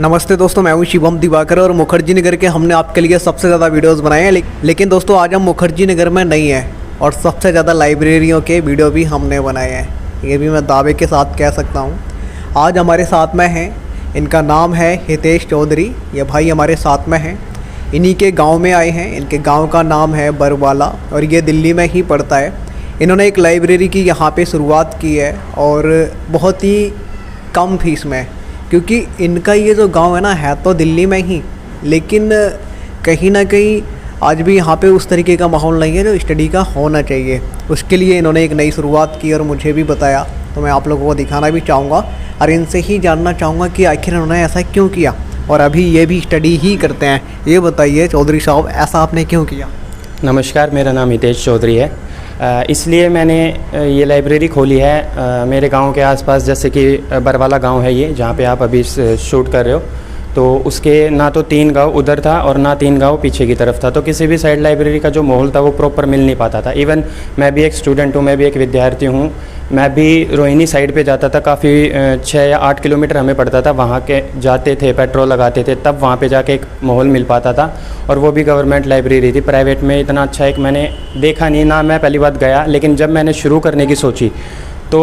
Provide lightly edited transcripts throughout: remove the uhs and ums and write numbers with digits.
नमस्ते दोस्तों, मैं हूं शिवम दिवाकर और मुखर्जी नगर के हमने आपके लिए सबसे ज़्यादा वीडियोस बनाए हैं। लेकिन दोस्तों आज हम मुखर्जी नगर में नहीं हैं और सबसे ज़्यादा लाइब्रेरियों के वीडियो भी हमने बनाए हैं, ये भी मैं दावे के साथ कह सकता हूं। आज हमारे साथ में हैं, इनका नाम है हितेश चौधरी। ये भाई हमारे साथ में हैं, इन्हीं के गाँव में आए हैं। इनके गाँव का नाम है बरवाला और ये दिल्ली में ही पड़ता है। इन्होंने एक लाइब्रेरी की यहाँ पर शुरुआत की है और बहुत ही कम फीस में, क्योंकि इनका ये जो गांव है ना, है तो दिल्ली में ही, लेकिन कहीं ना कहीं आज भी यहाँ पे उस तरीके का माहौल नहीं है जो स्टडी का होना चाहिए। उसके लिए इन्होंने एक नई शुरुआत की और मुझे भी बताया, तो मैं आप लोगों को दिखाना भी चाहूँगा और इनसे ही जानना चाहूँगा कि आखिर इन्होंने ऐसा क्यों किया और अभी ये भी स्टडी ही करते हैं। ये बताइए चौधरी साहब, ऐसा आपने क्यों किया? नमस्कार, मेरा नाम हितेश चौधरी है। इसलिए मैंने ये लाइब्रेरी खोली है मेरे गांव के आसपास, जैसे कि बरवाला गांव है ये, जहाँ पे आप अभी शूट कर रहे हो। तो उसके ना तो 3 गांव उधर था और ना 3 गांव पीछे की तरफ था, तो किसी भी साइड लाइब्रेरी का जो माहौल था वो प्रॉपर मिल नहीं पाता था। इवन मैं भी एक स्टूडेंट हूँ, मैं भी एक विद्यार्थी हूँ, मैं भी रोहिणी साइड पे जाता था, काफ़ी 6 या 8 किलोमीटर हमें पड़ता था, वहाँ के जाते थे, पेट्रोल लगाते थे, तब वहाँ पे जाके एक माहौल मिल पाता था। और वो भी गवर्नमेंट लाइब्रेरी थी, प्राइवेट में इतना अच्छा एक मैंने देखा नहीं ना। मैं पहली बात गया, लेकिन जब मैंने शुरू करने की सोची तो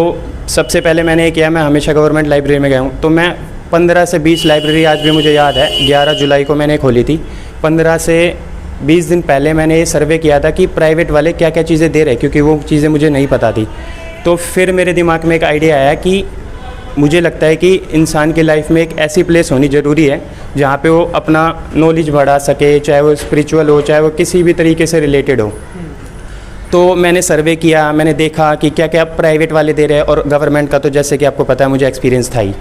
सबसे पहले मैंने ये किया, मैं हमेशा गवर्नमेंट लाइब्रेरी में गया हूँ। तो मैं 15 से 20 लाइब्रेरी आज भी मुझे याद है, 11 जुलाई को मैंने खोली थी। 15 से 20 दिन पहले मैंने ये सर्वे किया था कि प्राइवेट वाले क्या क्या चीज़ें दे रहे हैं, क्योंकि वो चीज़ें मुझे नहीं पता थी। तो फिर मेरे दिमाग में एक आइडिया आया कि मुझे लगता है कि इंसान की लाइफ में एक ऐसी प्लेस होनी ज़रूरी है जहाँ पे वो अपना नॉलेज बढ़ा सके, चाहे वो स्पिरिचुअल हो, चाहे वो किसी भी तरीके से रिलेटेड हो। तो मैंने सर्वे किया, मैंने देखा कि क्या क्या प्राइवेट वाले दे रहे हैं और गवर्नमेंट का, तो जैसे कि आपको पता है मुझे एक्सपीरियंस था ही।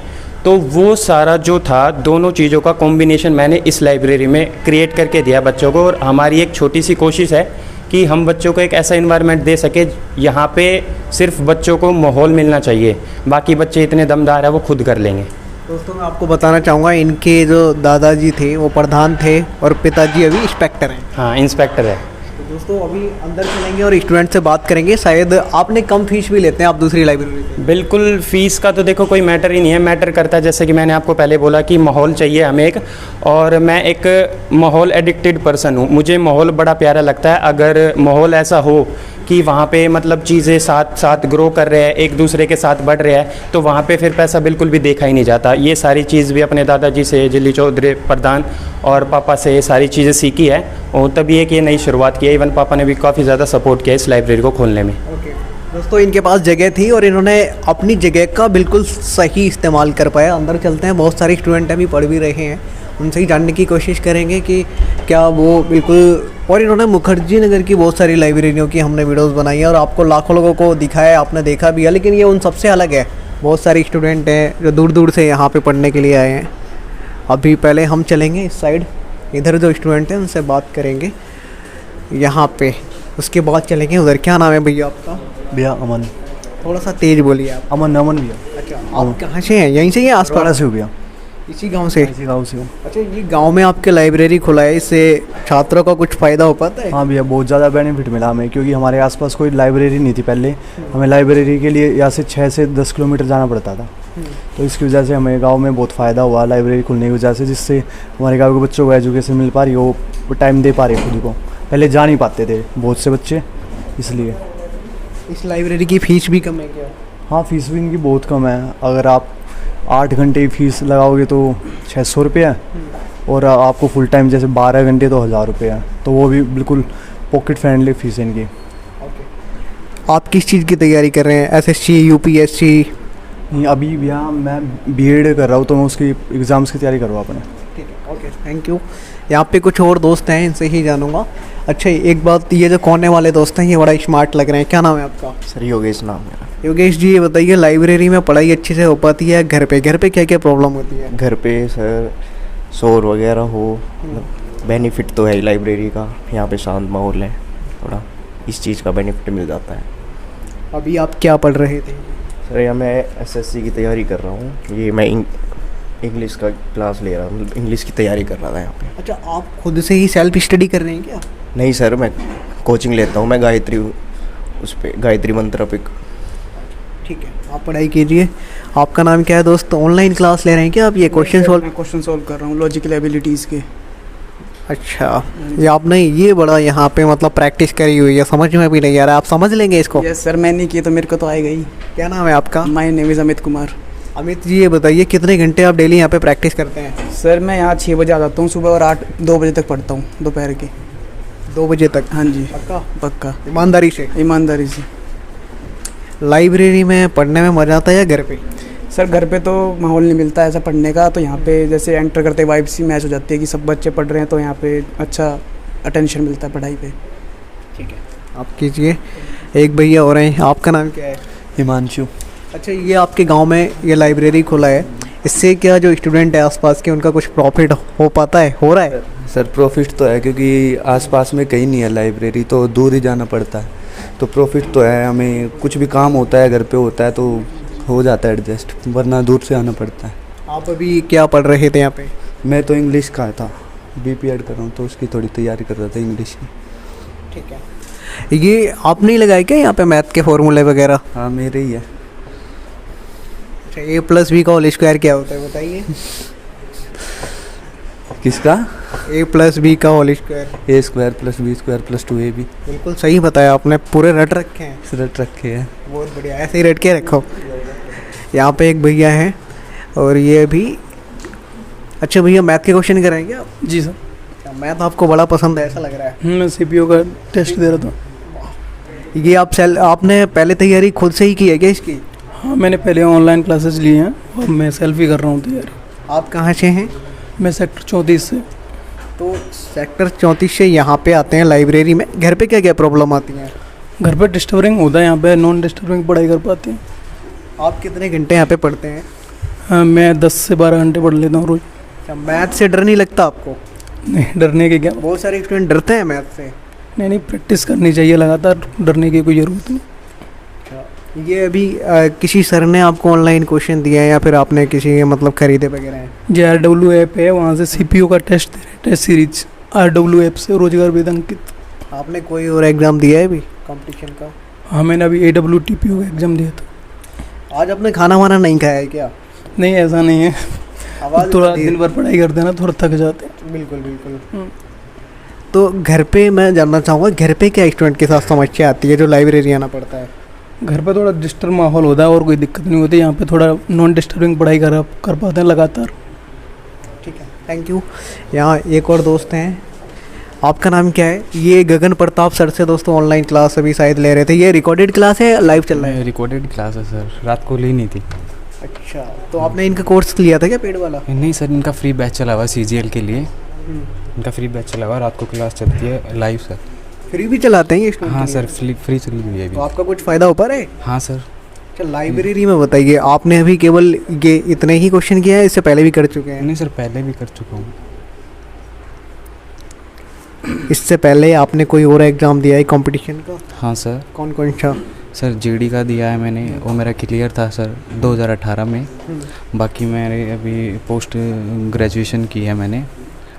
तो वो सारा जो था, दोनों चीज़ों का कॉम्बिनेशन मैंने इस लाइब्रेरी में क्रिएट करके दिया बच्चों को। और हमारी एक छोटी सी कोशिश है कि हम बच्चों को एक ऐसा इन्वायरमेंट दे सके यहाँ पे सिर्फ बच्चों को माहौल मिलना चाहिए, बाकी बच्चे इतने दमदार है वो खुद कर लेंगे। दोस्तों मैं आपको बताना चाहूँगा, इनके जो दादाजी थे वो प्रधान थे और पिताजी अभी इंस्पेक्टर हैं। हाँ, इंस्पेक्टर है। तो दोस्तों अभी अंदर चलेंगे और स्टूडेंट से बात करेंगे। शायद आपने कम फीस भी लेते हैं आप दूसरी लाइब्रेरी से? बिल्कुल, फ़ीस का तो देखो कोई मैटर ही नहीं है, मैटर करता है जैसे कि मैंने आपको पहले बोला कि माहौल चाहिए हमें एक, और मैं एक माहौल एडिक्टेड पर्सन हूँ। मुझे माहौल बड़ा प्यारा लगता है। अगर माहौल ऐसा हो कि वहाँ पे मतलब चीज़ें साथ साथ ग्रो कर रहे हैं, एक दूसरे के साथ बढ़ रहे हैं, तो वहाँ पे फिर पैसा बिल्कुल भी देखा ही नहीं जाता। ये सारी चीज़ भी अपने दादाजी से, जिली चौधरी प्रधान और पापा से ये सारी चीज़ें सीखी है और तभी एक ये नई शुरुआत की है। इवन पापा ने भी काफ़ी ज़्यादा सपोर्ट किया इस लाइब्रेरी को खोलने में। दोस्तों इनके पास जगह थी और इन्होंने अपनी जगह का बिल्कुल सही इस्तेमाल कर पाया। अंदर चलते हैं, बहुत सारे स्टूडेंट अभी पढ़ भी रहे हैं, उनसे ही जानने की कोशिश करेंगे कि क्या वो बिल्कुल। और इन्होंने मुखर्जी नगर की बहुत सारी लाइब्रेरियों की हमने वीडियोस बनाई है और आपको लाखों लोगों को दिखाया, आपने देखा भी है, लेकिन ये उन सबसे अलग है। बहुत सारे स्टूडेंट हैं जो दूर दूर से यहाँ पे पढ़ने के लिए आए हैं। अभी पहले हम चलेंगे इस साइड, इधर जो स्टूडेंट हैं उनसे बात करेंगे यहाँ पे, उसके बाद चलेंगे उधर। क्या नाम है भैया आपका? भैया अमन। थोड़ा सा तेज बोलिए आप। अमन भैया। अच्छा, आप कहाँ से हैं? यहीं से ही आस-पास से हो भैया? इसी गांव से? इसी गांव से हूँ। अच्छा, ये गांव में आपके लाइब्रेरी खुला है, इससे छात्रों का कुछ फ़ायदा हो पाता है? हाँ भैया, बहुत ज़्यादा बेनिफिट मिला हमें, क्योंकि हमारे आसपास कोई लाइब्रेरी नहीं थी पहले। हमें लाइब्रेरी के लिए यहाँ से 6 से 10 किलोमीटर जाना पड़ता था। तो इसकी वजह से हमें गाँव में बहुत फ़ायदा हुआ लाइब्रेरी खुलने की वजह से, जिससे हमारे गाँव के बच्चों को एजुकेशन मिल पा रही हो, वो टाइम दे पा रहे खुद को। पहले जा नहीं पाते थे बहुत से बच्चे, इसलिए। इस लाइब्रेरी की फ़ीस भी कम है क्या? हाँ, फीस भी इनकी बहुत कम है। अगर आप 8 घंटे की फ़ीस लगाओगे तो 600 रुपये है, और आपको फुल टाइम जैसे 12 घंटे तो 1000 रुपये है। तो वो भी बिल्कुल पॉकेट फ्रेंडली फ़ीस है इनकी। आप किस चीज़ की तैयारी कर रहे हैं? SSC, UPSC? अभी भैया मैं BEd कर रहा हूँ, तो मैं उसकी एग्ज़ाम्स की तैयारी कर रहा हूँ अपने। ठीक है, ओके, थैंक यू। यहाँ पे कुछ और दोस्त हैं, इनसे ही जानूँगा। अच्छा, एक बात, ये जो कोने वाले दोस्त हैं ये बड़ा स्मार्ट लग रहे हैं। क्या नाम है आपका? सर योगेश नाम मेरा। योगेश जी, ये बताइए लाइब्रेरी में पढ़ाई अच्छे से हो पाती है? घर पे क्या क्या प्रॉब्लम होती है? घर पे सर शोर वगैरह हो, बेनिफिट तो है ही लाइब्रेरी का। यहाँ पे शांत माहौल है, थोड़ा इस चीज़ का बेनिफिट मिल जाता है। अभी आप क्या पढ़ रहे थे? सर यहाँ मैं SSC की तैयारी कर रहा हूँ। ये मैं इंग्लिश का क्लास ले रहा हूँ, इंग्लिश की तैयारी कर रहा था यहाँ पे। अच्छा, आप खुद से ही सेल्फ स्टडी कर रहे हैं क्या? नहीं सर, मैं कोचिंग लेता हूँ, मैं गायत्री, उस पर गायत्री मंत्र पे। ठीक है, आप पढ़ाई कीजिए। आपका नाम क्या है दोस्त? ऑनलाइन क्लास ले रहे हैं क्या आप? ये क्वेश्चन सॉल्व? मैं क्वेश्चन सॉल्व कर रहा हूँ लॉजिकल एबिलिटीज़ के। अच्छा, ये आपने ये बड़ा यहाँ पे मतलब प्रैक्टिस करी हुई है, समझ में भी नहीं आ रहा, आप समझ लेंगे इसको? यस सर, मैंने किया तो मेरे को तो आएगा ही। क्या नाम है आपका? My name is Amit Kumar. Amit ji, ये बताइए कितने घंटे आप डेली यहाँ पे प्रैक्टिस करते हैं? सर मैं यहाँ 6 बजे आ जाता हूँ सुबह और 2 बजे तक पढ़ता हूँ दोपहर के। 2 बजे तक? हाँ जी, पक्का? पक्का, ईमानदारी से? ईमानदारी से। लाइब्रेरी में पढ़ने में मज़ा आता है या घर पे? सर घर पे तो माहौल नहीं मिलता ऐसा पढ़ने का, तो यहाँ पे जैसे एंटर करते वाइब सी मैच हो जाती है कि सब बच्चे पढ़ रहे हैं, तो यहाँ पे अच्छा अटेंशन मिलता है पढ़ाई पे। ठीक है, आप कीजिए। एक भैया और हैं, आपका नाम क्या है? हिमांशु। अच्छा, ये आपके गांव में ये लाइब्रेरी खुला है, इससे क्या जो स्टूडेंट है आसपास के उनका कुछ प्रॉफिट हो पाता है, हो रहा है? सर प्रॉफिट तो है, क्योंकि आसपास में कहीं नहीं है लाइब्रेरी, तो दूर ही जाना पड़ता है। तो प्रॉफिट तो है, हमें कुछ भी काम होता है घर पे होता है तो हो जाता है एडजस्ट, वरना दूर से आना पड़ता है। आप अभी क्या पढ़ रहे थे यहाँ पे? मैं तो इंग्लिश का था, बीपीएड कर रहा हूँ, तो उसकी थोड़ी तैयारी कर रहा था इंग्लिश की। ठीक है। ये आप नहीं लगाए क्या यहाँ पे मैथ के फॉर्मूले वगैरह? हाँ मेरे ही है। अच्छा, A+B का होल स्क्वायर क्या होता है बताइए? किसका? A+B का whole square. A² + B² + 2AB। बिल्कुल सही बताया आपने, पूरे रट रखे हैं। रट रखे हैं। बहुत बढ़िया, ऐसे ही रट के रखो। यहाँ पे एक भैया हैं और ये भी। अच्छा भैया, मैथ के क्वेश्चन कराएंगे आप? जी सर। मैथ आपको बड़ा पसंद है ऐसा लग रहा है। मैं CPU का टेस्ट दे रहा था। ये आपने पहले तैयारी खुद से ही की है क्या इसकी? हाँ, मैंने पहले ऑनलाइन क्लासेस लिए हैं और मैं सेल्फ ही कर रहा हूँ तैयारी। आप कहाँ से हैं? मैं सेक्टर 34 से। तो सेक्टर 34 से यहाँ पे आते हैं लाइब्रेरी में। घर पे क्या क्या प्रॉब्लम आती हैं? घर पे डिस्टर्बिंग होता है, यहाँ पे नॉन डिस्टर्बिंग पढ़ाई कर पाते हैं। आप कितने घंटे यहाँ पे पढ़ते हैं? हाँ, मैं 10 से 12 घंटे पढ़ लेता हूँ रोज। अच्छा, मैथ से डर नहीं लगता आपको? नहीं, डरने के क्या। बहुत सारे स्टूडेंट डरते हैं मैथ से। नहीं, प्रैक्टिस करनी चाहिए लगातार, डरने की कोई ज़रूरत नहीं। ये अभी किसी सर ने आपको ऑनलाइन क्वेश्चन दिया है या फिर आपने किसी मतलब खरीदे वगैरह हैं? JRW ऐप है, वहाँ से CPU का टेस्ट दे रहे हैं, टेस्ट सीरीज RW ऐप से, रोजगार वेद अंकित। आपने कोई और एग्ज़ाम दिया है अभी कंपटीशन का? हाँ, मैंने अभी AWTPO का एग्ज़ाम दिया था। आज आपने खाना वाना नहीं खाया है क्या? नहीं, ऐसा नहीं है, आवाज़ थोड़ा दिन भर पढ़ाई करते हैं ना, थोड़ा थक जाते हैं। बिल्कुल बिल्कुल। तो घर पे मैं जानना चाहूँगा, घर पे क्या स्टूडेंट के साथ समस्या आती है जो लाइब्रेरी आना पड़ता है? घर पे थोड़ा डिस्टर्ब माहौल होता है और कोई दिक्कत नहीं होती। यहाँ पे थोड़ा नॉन डिस्टर्बिंग पढ़ाई कर पाते हैं लगातार। ठीक है, थैंक यू। यहाँ एक और दोस्त हैं, आपका नाम क्या है? ये गगन प्रताप सर से दोस्तों ऑनलाइन क्लास अभी शायद ले रहे थे। ये रिकॉर्डेड क्लास है, लाइव चल रहा है? रिकॉर्डेड क्लास है सर, रात को ली नहीं थी। अच्छा, तो आपने इनका कोर्स लिया था क्या पेड वाला? नहीं सर, इनका फ्री बैच चला हुआ CGL के लिए। इनका फ्री बैच चला हुआ, रात को क्लास चलती है लाइव सर। फ्री भी चलाते हैं ये स्टूडेंट? हाँ सर, फ्री चली हुई है तो अभी। आपका कुछ फ़ायदा हो पा रहा है? हाँ सर। अच्छा, लाइब्रेरी में बताइए, आपने अभी केवल ये इतने ही क्वेश्चन किया है, इससे पहले भी कर चुके हैं? नहीं सर, पहले भी कर चुका हूँ। इससे पहले आपने कोई और एग्ज़ाम दिया है कंपटीशन का? हाँ सर। कौन कौन सा? सर GD का दिया है मैंने, वो मेरा क्लियर था सर 2018 में। बाकी मैंने अभी पोस्ट ग्रेजुएशन की है मैंने,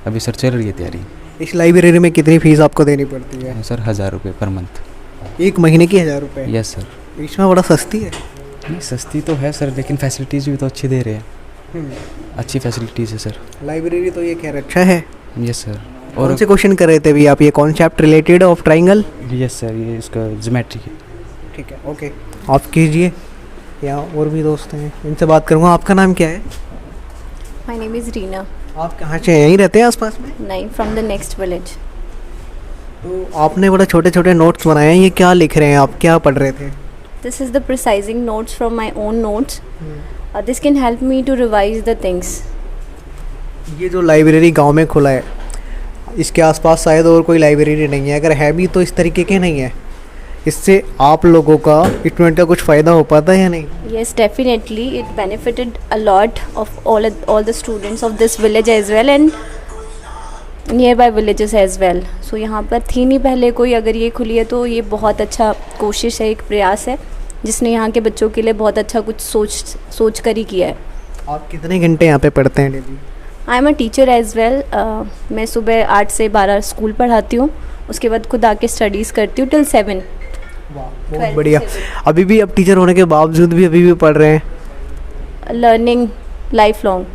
अभी सर चल रही है तैयारी। इस लाइब्रेरी में कितनी फ़ीस आपको देनी पड़ती है? सर 1000 रुपये पर मंथ। एक महीने की 1000 रुपये? Yes sir. इसमें बड़ा सस्ती है। नहीं सस्ती तो है सर, लेकिन फैसिलिटीज़ भी तो अच्छी दे रहे हैं। अच्छी फैसिलिटीज़ है सर। लाइब्रेरी तो ये कह अच्छा है। Yes sir. कौन से क्वेश्चन कर रहे थे अभी आप? ये concept related of triangle? Yes sir, ये इसका ज्योमेट्री है। ठीक है, ओके, आप कीजिए। यहाँ और भी दोस्त हैं, इनसे बात करूँगा। आपका नाम क्या है? My name is Reena. आप कहाँ से? यहीं रहते हैं आसपास में? नहीं, फ्रॉम द नेक्स्ट विलेज। तो आपने बड़ा छोटे छोटे नोट्स बनाए हैं, ये क्या लिख रहे हैं आप, क्या पढ़ रहे थे? This is the precising notes from my own notes. This can help me to revise the things. ये जो लाइब्रेरी गांव में खुला है, इसके आसपास शायद और कोई लाइब्रेरी नहीं है, अगर है भी तो इस तरीके के नहीं है। इससे आप लोगों का, स्टूडेंट का कुछ फ़ायदा हो पाता है या नहीं? Yes, definitely it benefited a lot of all the students of this village as well and nearby villages as well. So यहाँ पर थी नहीं पहले कोई, अगर ये खुली है तो ये बहुत अच्छा कोशिश है, एक प्रयास है जिसने यहाँ के बच्चों के लिए बहुत अच्छा कुछ सोच कर ही किया है। आप कितने घंटे यहाँ पे पढ़ते हैं daily? I am a teacher as well. मैं सुबह 8 से 12 स्कूल पढ़ाती हूँ, उसके बाद खुद आके स्टडीज़ करती हूँ टिल 7। बहुत बढ़िया। अभी भी आप टीचर होने के बावजूद भी अभी भी पढ़ रहे हैं? learning lifelong.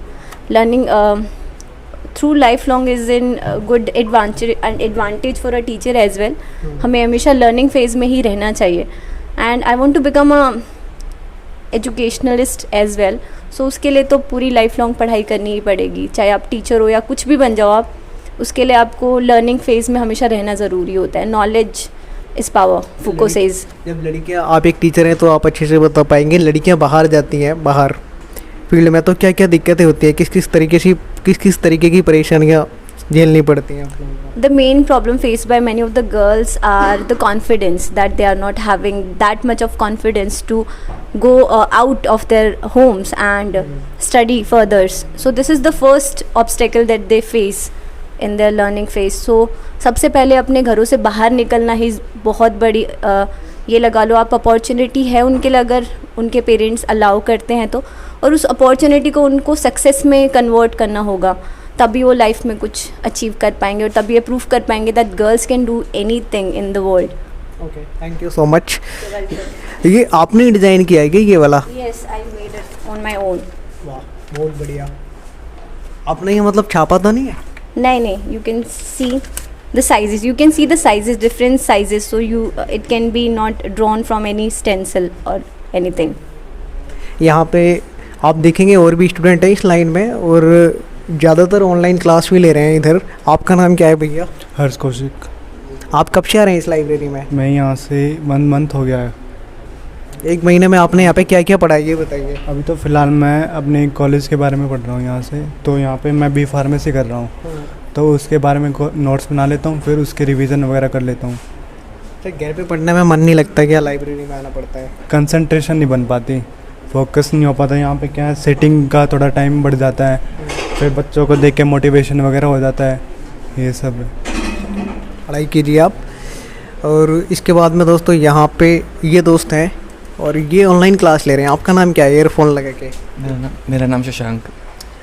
Learning through lifelong is in good advantage for a teacher as well. हमें हमेशा learning phase में ही रहना चाहिए. And I want to become a educationalist as well. So उसके लिए तो पूरी लाइफ लॉन्ग पढ़ाई करनी ही पड़ेगी, चाहे आप टीचर हो या कुछ भी बन जाओ आप. उसके लिए आपको लर्निंग फेज़ में हमेशा रहना ज़रूरी होता है. Knowledge is power, Foucault says. जब लड़कियां, आप एक टीचर हैं तो आप अच्छे से बता पाएंगे, लड़कियां बाहर जाती हैं बाहर फील्ड में तो क्या क्या दिक्कतें होती हैं, किस किस तरीके की परेशानियां झेलनी पड़ती हैं? The main problem faced by many of the girls are the confidence, that they are not having that much of confidence to go out of their homes and study further. So this is the first obstacle that they face in their learning phase. So सबसे पहले अपने घरों से बाहर निकलना ही बहुत बड़ी ये लगा लो आप अपॉर्चुनिटी है उनके लिए, अगर उनके पेरेंट्स अलाउ करते हैं तो. और उस अपॉर्चुनिटी को उनको सक्सेस में कन्वर्ट करना होगा, तभी वो लाइफ में कुछ अचीव कर पाएंगे और तभी ये प्रूव कर पाएंगे that girls can do anything in the world. Okay, thank you so much. ये आपने डिज़ाइन किया है क्या ये वाला? Yes, I made it on my own. वाह, बहुत बढ़िया. आपने ये मतलब छापा तो नहीं है? नहीं, you can see the sizes, you can see the sizes, different sizes, so you it can be not drawn from any stencil or anything. यहाँ पे आप देखेंगे और भी स्टूडेंट हैं इस लाइन में और ज़्यादातर ऑनलाइन क्लास भी ले रहे हैं इधर. आपका नाम क्या है भैया? हर्ष कौशिक. आप कब से आ रहे हैं इस लाइब्रेरी में? मैं यहाँ से 1 मंथ हो गया है. 1 महीने में आपने यहाँ पे क्या क्या पढ़ा है ये बताइए. अभी तो फ़िलहाल मैं अपने कॉलेज के बारे में पढ़ रहा हूँ यहाँ से. तो यहाँ पे मैं बी फार्मेसी कर रहा हूँ, तो उसके बारे में नोट्स बना लेता हूँ, फिर उसके रिवीजन वगैरह कर लेता हूँ. तो घर पे पढ़ने में मन नहीं लगता क्या? लाइब्रेरी में आना पड़ता है. कंसंट्रेशन नहीं बन पाती, फोकस नहीं हो पाता. यहाँ पे क्या है, सेटिंग का थोड़ा टाइम बढ़ जाता है, फिर बच्चों को देख के मोटिवेशन वगैरह हो जाता है. ये सब पढ़ाई कीजिए आप. और इसके बाद में दोस्तों यहाँ पे ये दोस्त हैं और ये ऑनलाइन क्लास ले रहे हैं. आपका नाम क्या है? ईयरफोन लगा के. मेरा नाम शशांक.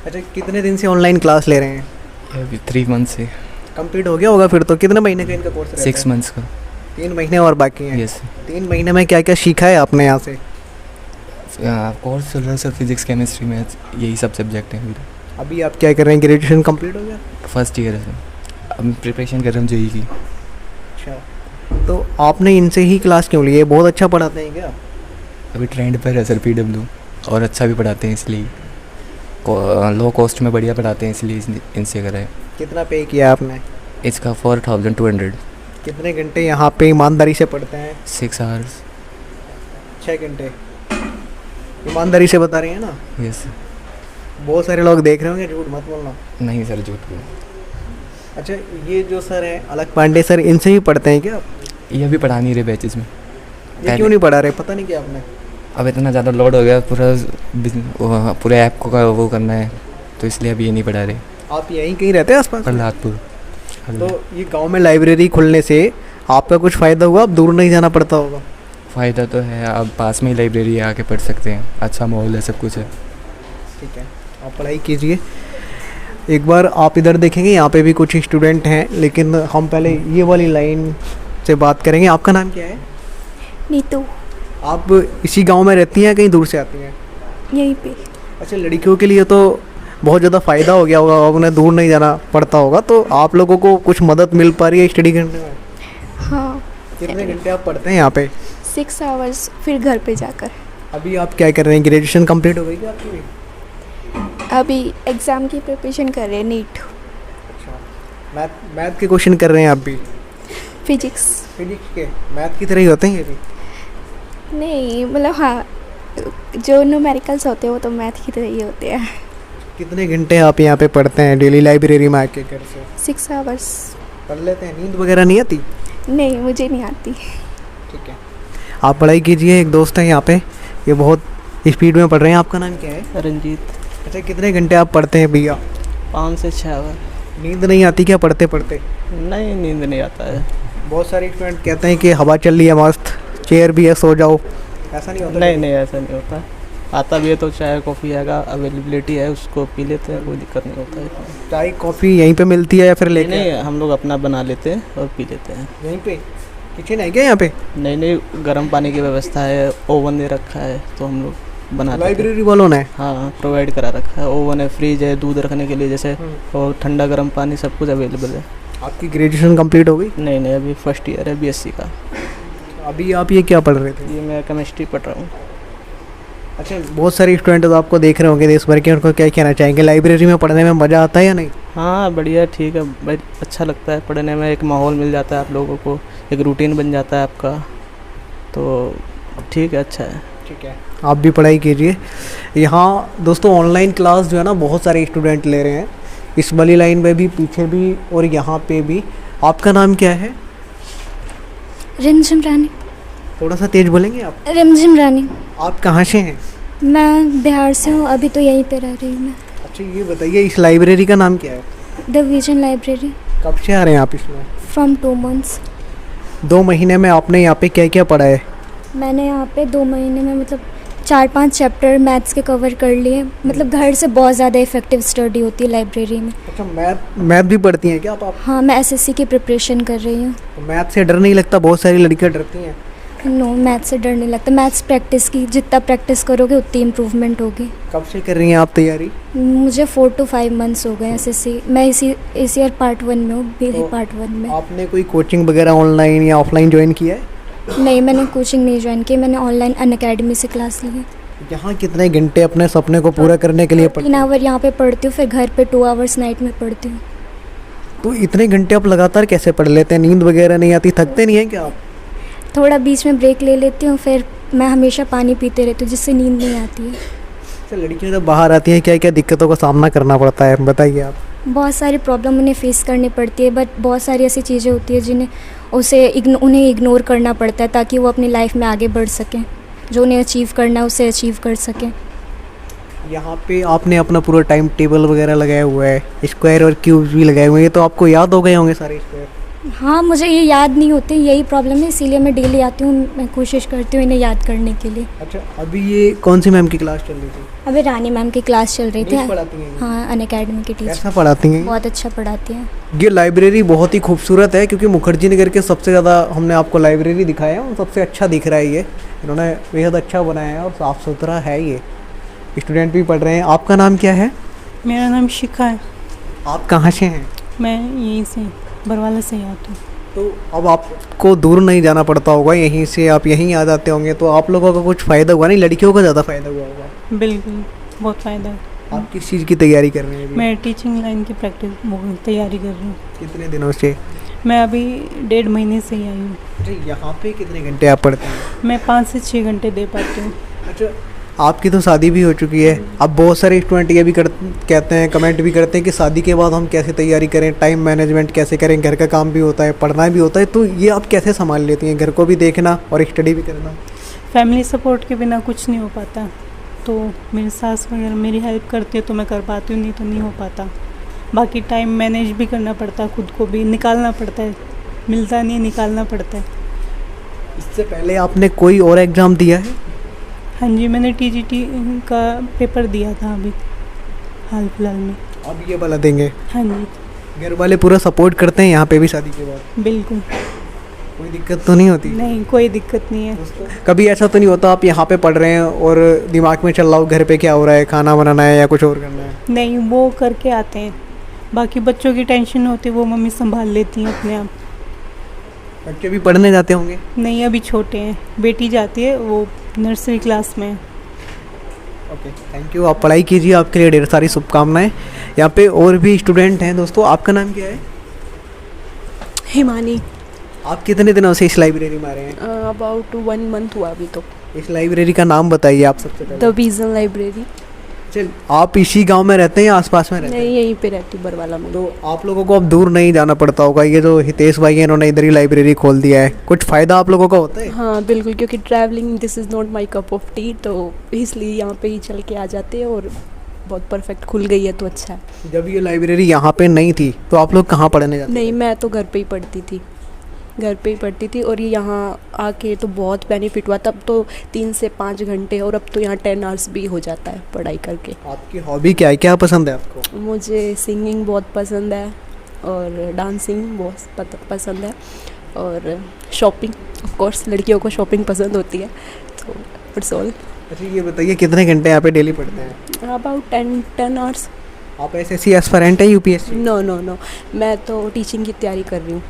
अच्छा, कितने दिन से ऑनलाइन क्लास ले रहे हैं? अभी 3 मंथ से. कंप्लीट हो गया होगा फिर तो. कितने महीने का इनका कोर्स रहता है? 6 मंथ्स का. 3 महीने और बाकी हैं. यस. 3 महीने में क्या क्या सीखा है आपने यहाँ से? कोर्स चल रहा है सर, फिजिक्स केमिस्ट्री मैथ्स, यही सब सब्जेक्ट हैं. अभी आप क्या कर रहे हैं? ग्रेजुएशन कंप्लीट हो गया? फर्स्ट ईयर है सर. अब प्रिपरेशन कर रहा हूँ जेईई की. अच्छा, तो आपने इनसे ही क्लास क्यों ली है? बहुत अच्छा पढ़ाते हैं क्या? अभी ट्रेंड पर है सर पीडब्ल्यू, और अच्छा भी पढ़ाते हैं, इसलिए लो कॉस्ट में बढ़िया पढ़ाते हैं, इसलिए इनसे करा है. कितना पे किया आपने? इसका 4200. कितने घंटे यहाँ पे ईमानदारी से पढ़ते हैं? 6 आवर्स. 6 घंटे ईमानदारी से बता रही हैं ना? यस. बहुत सारे लोग देख रहे होंगे, झूठ मत बोलना. नहीं सर, झूठ बोल. अच्छा, ये जो सर हैं अलग पांडे सर, इनसे ही पढ़ते हैं क्या? ये अभी पढ़ा नहीं रहे बैचेस में. ये क्यों नहीं पढ़ा रहे? पता नहीं क्या आपने? अब इतना ज़्यादा लोड हो गया, पूरे ऐप को वो करना है, तो इसलिए अभी ये नहीं पढ़ा रहे. आप यहीं कहीं रहते हैं आसपास? प्रहलादपुर. तो ये गांव में लाइब्रेरी खुलने से आपका कुछ फ़ायदा हुआ? अब दूर नहीं जाना पड़ता होगा? फ़ायदा तो है, अब पास में ही लाइब्रेरी आके पढ़ सकते हैं, अच्छा माहौल है, सब कुछ है. ठीक है, आप पढ़ाई कीजिए. एक बार आप इधर देखेंगे, यहाँ पे भी कुछ स्टूडेंट हैं, लेकिन हम पहले ये वाली लाइन से बात करेंगे. आपका नाम क्या है? नीतू. आप इसी गांव में रहती हैं, कहीं दूर से आती हैं? यहीं पे. अच्छा, लड़कियों के लिए तो बहुत ज़्यादा फ़ायदा हो गया होगा, उन्हें दूर नहीं जाना पड़ता होगा, तो आप लोगों को कुछ मदद मिल पा रही है स्टडी करने में? हाँ. कितने घंटे आप पढ़ते हैं यहाँ पे? 6 आवर्स, फिर घर पे जाकर. अभी आप क्या कर रहे हैं? ग्रेजुएशन कंप्लीट हो गई क्या आपकी? अभी एग्ज़ाम की प्रिपरेशन कर रहे हैं, नीट. अच्छा, मैथ के क्वेश्चन कर रहे हैं आप भी? फिजिक्स के मैथ की तरह ही होते हैं ये भी? नहीं, मतलब हाँ, जो न्यूमेरिकल्स होते हैं वो तो मैथ की तरह ही होते हैं. कितने घंटे आप यहाँ पे पढ़ते हैं डेली लाइब्रेरी में आके घर से? 6 आवर्स. पढ़ लेते हैं? नींद वगैरह नहीं आती? नहीं, मुझे नहीं आती. ठीक है, आप पढ़ाई कीजिए. एक दोस्त है यहाँ पे, ये बहुत स्पीड में पढ़ रहे हैं. आपका नाम क्या है? रंजीत. अच्छा, कितने घंटे आप पढ़ते हैं भैया? 5 से 6 आवर. नींद नहीं आती क्या पढ़ते पढ़ते? नहीं, नींद नहीं आता है. बहुत सारे स्टूडेंट कहते हैं कि हवा चल रही है मस्त, चेयर भी है, सो जाओ. ऐसा नहीं होता? नहीं, ऐसा नहीं होता. आता भी है तो चाय कॉफ़ी आएगा, अवेलेबिलिटी है, उसको पी लेते हैं, कोई दिक्कत नहीं होता है. चाय कॉफ़ी यहीं पे मिलती है या फिर लेके? नहीं, हम लोग अपना बना लेते हैं और पी लेते हैं. यहीं पे किचन है क्या यहाँ पे? नहीं, गर्म पानी की व्यवस्था है, ओवन दे रखा है, तो हम लोग बनाते थे। लाइब्रेरी वालों ने? हाँ, प्रोवाइड करा रखा है, ओवन है, फ्रिज है, दूध रखने के लिए जैसे, और ठंडा गर्म पानी सब कुछ अवेलेबल है। आपकी ग्रेजुएशन कंप्लीट हो गई? नहीं नहीं, अभी फर्स्ट ईयर है BSc का। अभी आप ये क्या पढ़ रहे थे? ये मैं केमिस्ट्री पढ़ रहा हूँ। अच्छा, बहुत सारे स्टूडेंट आपको देख रहे होंगे देश भर के, उनको क्या कहना चाहेंगे? लाइब्रेरी में पढ़ने में मज़ा आता है या नहीं? हाँ बढ़िया, ठीक है भाई, अच्छा लगता है पढ़ने में, एक माहौल मिल जाता है आप लोगों को, एक रूटीन बन जाता है आपका, तो ठीक है, अच्छा है। ठीक है, आप भी पढ़ाई कीजिए। यहाँ दोस्तों ऑनलाइन क्लास जो है ना बहुत सारे स्टूडेंट ले रहे हैं, इस वाली लाइन में भी, पीछे भी और यहाँ पे भी। आपका नाम क्या है? रिमझिम रानी। थोड़ा सा तेज बोलेंगे आप? रिमझिम रानी। आप कहाँ से हैं? मैं बिहार से हूँ, अभी तो यहीं पे रह रही हूँ मैं। अच्छा, ये बताइए इस लाइब्रेरी का नाम क्या है? The vision library. कब से आ रहे हैं आप इसमें? From 2 months। 2 महीने में आपने यहाँ पे क्या क्या पढ़ा है? मैंने यहाँ पे 2 महीने में मतलब 4-5 चैप्टर मैथ्स के कवर कर लिए। मतलब घर से बहुत ज़्यादा इफेक्टिव स्टडी होती है लाइब्रेरी में। अच्छा, मैथ भी पढ़ती हैं क्या आप? हाँ, मैं SSC की प्रिपरेशन कर रही हूँ। मैथ से डर नहीं लगता? बहुत सारी लड़कियाँ डरती हैं। नो, मैथ से डर नहीं लगता। मैथ्स प्रैक्टिस की, जितना प्रैक्टिस करोगे उतनी इम्प्रूवमेंट होगी। कब से कर रही हैं आप तैयारी? मुझे 4 to 5 months हो गए SSC। मैं इस ईयर पार्ट 1 में हूँ, BA पार्ट 1 में। आपने कोई कोचिंग वगैरह ऑनलाइन या ऑफलाइन ज्वाइन किया है? नहीं, मैंने कोचिंग नहीं ज्वाइन की, मैंने ऑनलाइन अनअकैडमी से क्लास ली है। यहाँ कितने घंटे अपने सपने को पूरा करने के लिए पढ़ते 3 आवर यहाँ पे पढ़ती हूँ, फिर घर पे 2 hours नाइट में पढ़ती हूँ। तो इतने घंटे आप लगातार कैसे पढ़ लेते हैं? नींद वगैरह नहीं आती? थकते नहीं हैं क्या आप? थोड़ा बीच में ब्रेक ले लेती हूँ, फिर मैं हमेशा पानी पीते रहती हूँ जिससे नींद नहीं आती है। अच्छा, लड़कियाँ जब बाहर आती हैं क्या क्या दिक्कतों का सामना करना पड़ता है, बताइए आप। बहुत सारी प्रॉब्लम उन्हें फेस करनी पड़ती है, बट बहुत सारी ऐसी चीज़ें होती है जिन्हें उन्हें इग्नोर करना पड़ता है ताकि वो अपनी लाइफ में आगे बढ़ सकें। जो उन्हें अचीव करना है उसे अचीव कर सकें। यहाँ पे आपने अपना पूरा टाइम टेबल वगैरह लगाया हुआ है, स्क्वायर और क्यूब भी लगाए हुए हैं, तो आपको याद हो गए होंगे सारे स्क्वायर? हाँ, मुझे ये याद नहीं होते, यही प्रॉब्लम है, इसीलिए मैं डेली आती हूँ, मैं कोशिश करती हूँ इन्हें याद करने के लिए। अच्छा, अभी ये कौन सी मैम की क्लास चल रही थी? अभी रानी मैम की क्लास चल रही थी। पढ़ाती हैं? हाँ, अनअकैडमी की टीचर। कैसा पढ़ाती हैं? बहुत अच्छा पढ़ाती हैं। ये लाइब्रेरी बहुत ही खूबसूरत है, क्योंकि मुखर्जी नगर के सबसे ज़्यादा हमने आपको लाइब्रेरी दिखाया है और सबसे अच्छा दिख रहा है ये। इन्होंने बेहद अच्छा बनाया है और साफ़ सुथरा है ये। स्टूडेंट भी पढ़ रहे हैं। आपका नाम क्या है? मेरा नाम शिखा है। आप कहाँ से हैं? मैं यहीं से बरवाला से आती हूँ। तो अब आपको दूर नहीं जाना पड़ता होगा, यहीं से आप यहीं आ जाते होंगे, तो आप लोगों का कुछ फ़ायदा हुआ नहीं? लड़कियों का ज़्यादा फ़ायदा हुआ होगा। बिल्कुल, बहुत फ़ायदा है। आप किस चीज़ की तैयारी कर रहे हैं अभी? मैं टीचिंग लाइन की तैयारी कर रही हूँ। कितने दिनों से? मैं अभी 1.5 महीने से ही आई हूँ। यहाँ पे कितने घंटे आप पढ़ते हैं? मैं 5 से 6 घंटे दे पाती हूँ। अच्छा, आपकी तो शादी भी हो चुकी है। अब बहुत सारे स्टूडेंट ये भी कहते हैं, कमेंट भी करते हैं कि शादी के बाद हम कैसे तैयारी करें, टाइम मैनेजमेंट कैसे करें, घर का काम भी होता है, पढ़ना भी होता है, तो ये आप कैसे संभाल लेती हैं, घर को भी देखना और स्टडी भी करना? फैमिली सपोर्ट के बिना कुछ नहीं हो पाता, तो मेरी सास वगैरह मेरी हेल्प करती है तो मैं कर पाती हूँ, नहीं तो नहीं हो पाता। बाकी टाइम मैनेज भी करना पड़ता है, खुद को भी निकालना पड़ता है, मिलता नहीं, निकालना पड़ता है। इससे पहले आपने कोई और एग्ज़ाम दिया है? हाँ जी, मैंने TGT का पेपर दिया था अभी हाल फिलहाल में। अब ये वाला देंगे? हाँ जी। घर वाले पूरा सपोर्ट करते हैं यहाँ पे भी शादी के बाद? बिल्कुल। कोई दिक्कत तो नहीं होती? नहीं, कोई दिक्कत नहीं है। कभी ऐसा तो नहीं होता आप यहाँ पे पढ़ रहे हैं और दिमाग में चल रहा हो घर पे क्या हो रहा है, खाना बनाना है या कुछ और करना है? नहीं, वो करके आते हैं, बाकी बच्चों की टेंशन होती है वो मम्मी संभाल लेती हैं अपने आप। बच्चे भी पढ़ने जाते होंगे? नहीं, अभी छोटे हैं, बेटी जाती है, वो नर्सरी क्लास में है। Okay, thank you. आप पढ़ाई कीजिए, आपके लिए ढेर सारी शुभकामनाएं। यहाँ पे और भी स्टूडेंट हैं दोस्तों। आपका नाम क्या है? हिमानी। आप कितने दिनों से इस लाइब्रेरी में आ रहे हैं? अबाउट 1 month हुआ अभी तो। इस लाइब्रेरी का नाम बताइए आप सबसे पहले। The vision library. चल, आप इसी गांव में रहते हैं या आसपास में रहते हैं? नहीं, यहीं पे रहती हूँ, बरवाला में। तो आप लोगों को अब दूर नहीं जाना पड़ता होगा। ये जो हितेश भाई हैं, इन्होंने इधर ही लाइब्रेरी खोल दिया है, कुछ फ़ायदा आप लोगों का होता है? हाँ बिल्कुल, क्योंकि travelling this is not my cup of T, तो इसलिए यहाँ पे ही चल के आ जाते हैं और बहुत परफेक्ट खुल गई है तो अच्छा है। जब ये लाइब्रेरी यहाँ पे नहीं थी तो आप लोग कहाँ पढ़ने जाते? नहीं, मैं तो घर पे ही पढ़ती थी, घर पे ही पढ़ती थी, और ये यहाँ आके तो बहुत बेनिफिट हुआ। तब तो 3 से 5 घंटे, और अब तो यहाँ 10 hours भी हो जाता है पढ़ाई करके। आपकी हॉबी क्या है, क्या पसंद है आपको? मुझे सिंगिंग बहुत पसंद है और डांसिंग बहुत पसंद है, और शॉपिंग, ऑफ कोर्स लड़कियों को शॉपिंग पसंद होती है, तो इट्स ऑल। अच्छा ये बताइए कितने घंटे यहाँ पे डेली पढ़ते हैं? About 10 hours. आप एसएससी एस्पिरेंट है यूपीएससी? नो नो नो, मैं तो टीचिंग की तैयारी कर रही हूँ,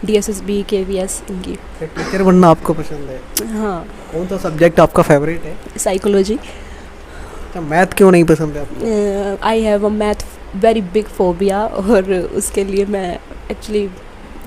DSSB KVS इनकी। टीचर बनना आपको पसंद है? हाँ। कौन सा सब्जेक्ट आपका फेवरेट है? साइकोलॉजी। अच्छा मैथ क्यों नहीं पसंद है आपको? I have a math very big phobia, और उसके लिए मैं एक्चुअली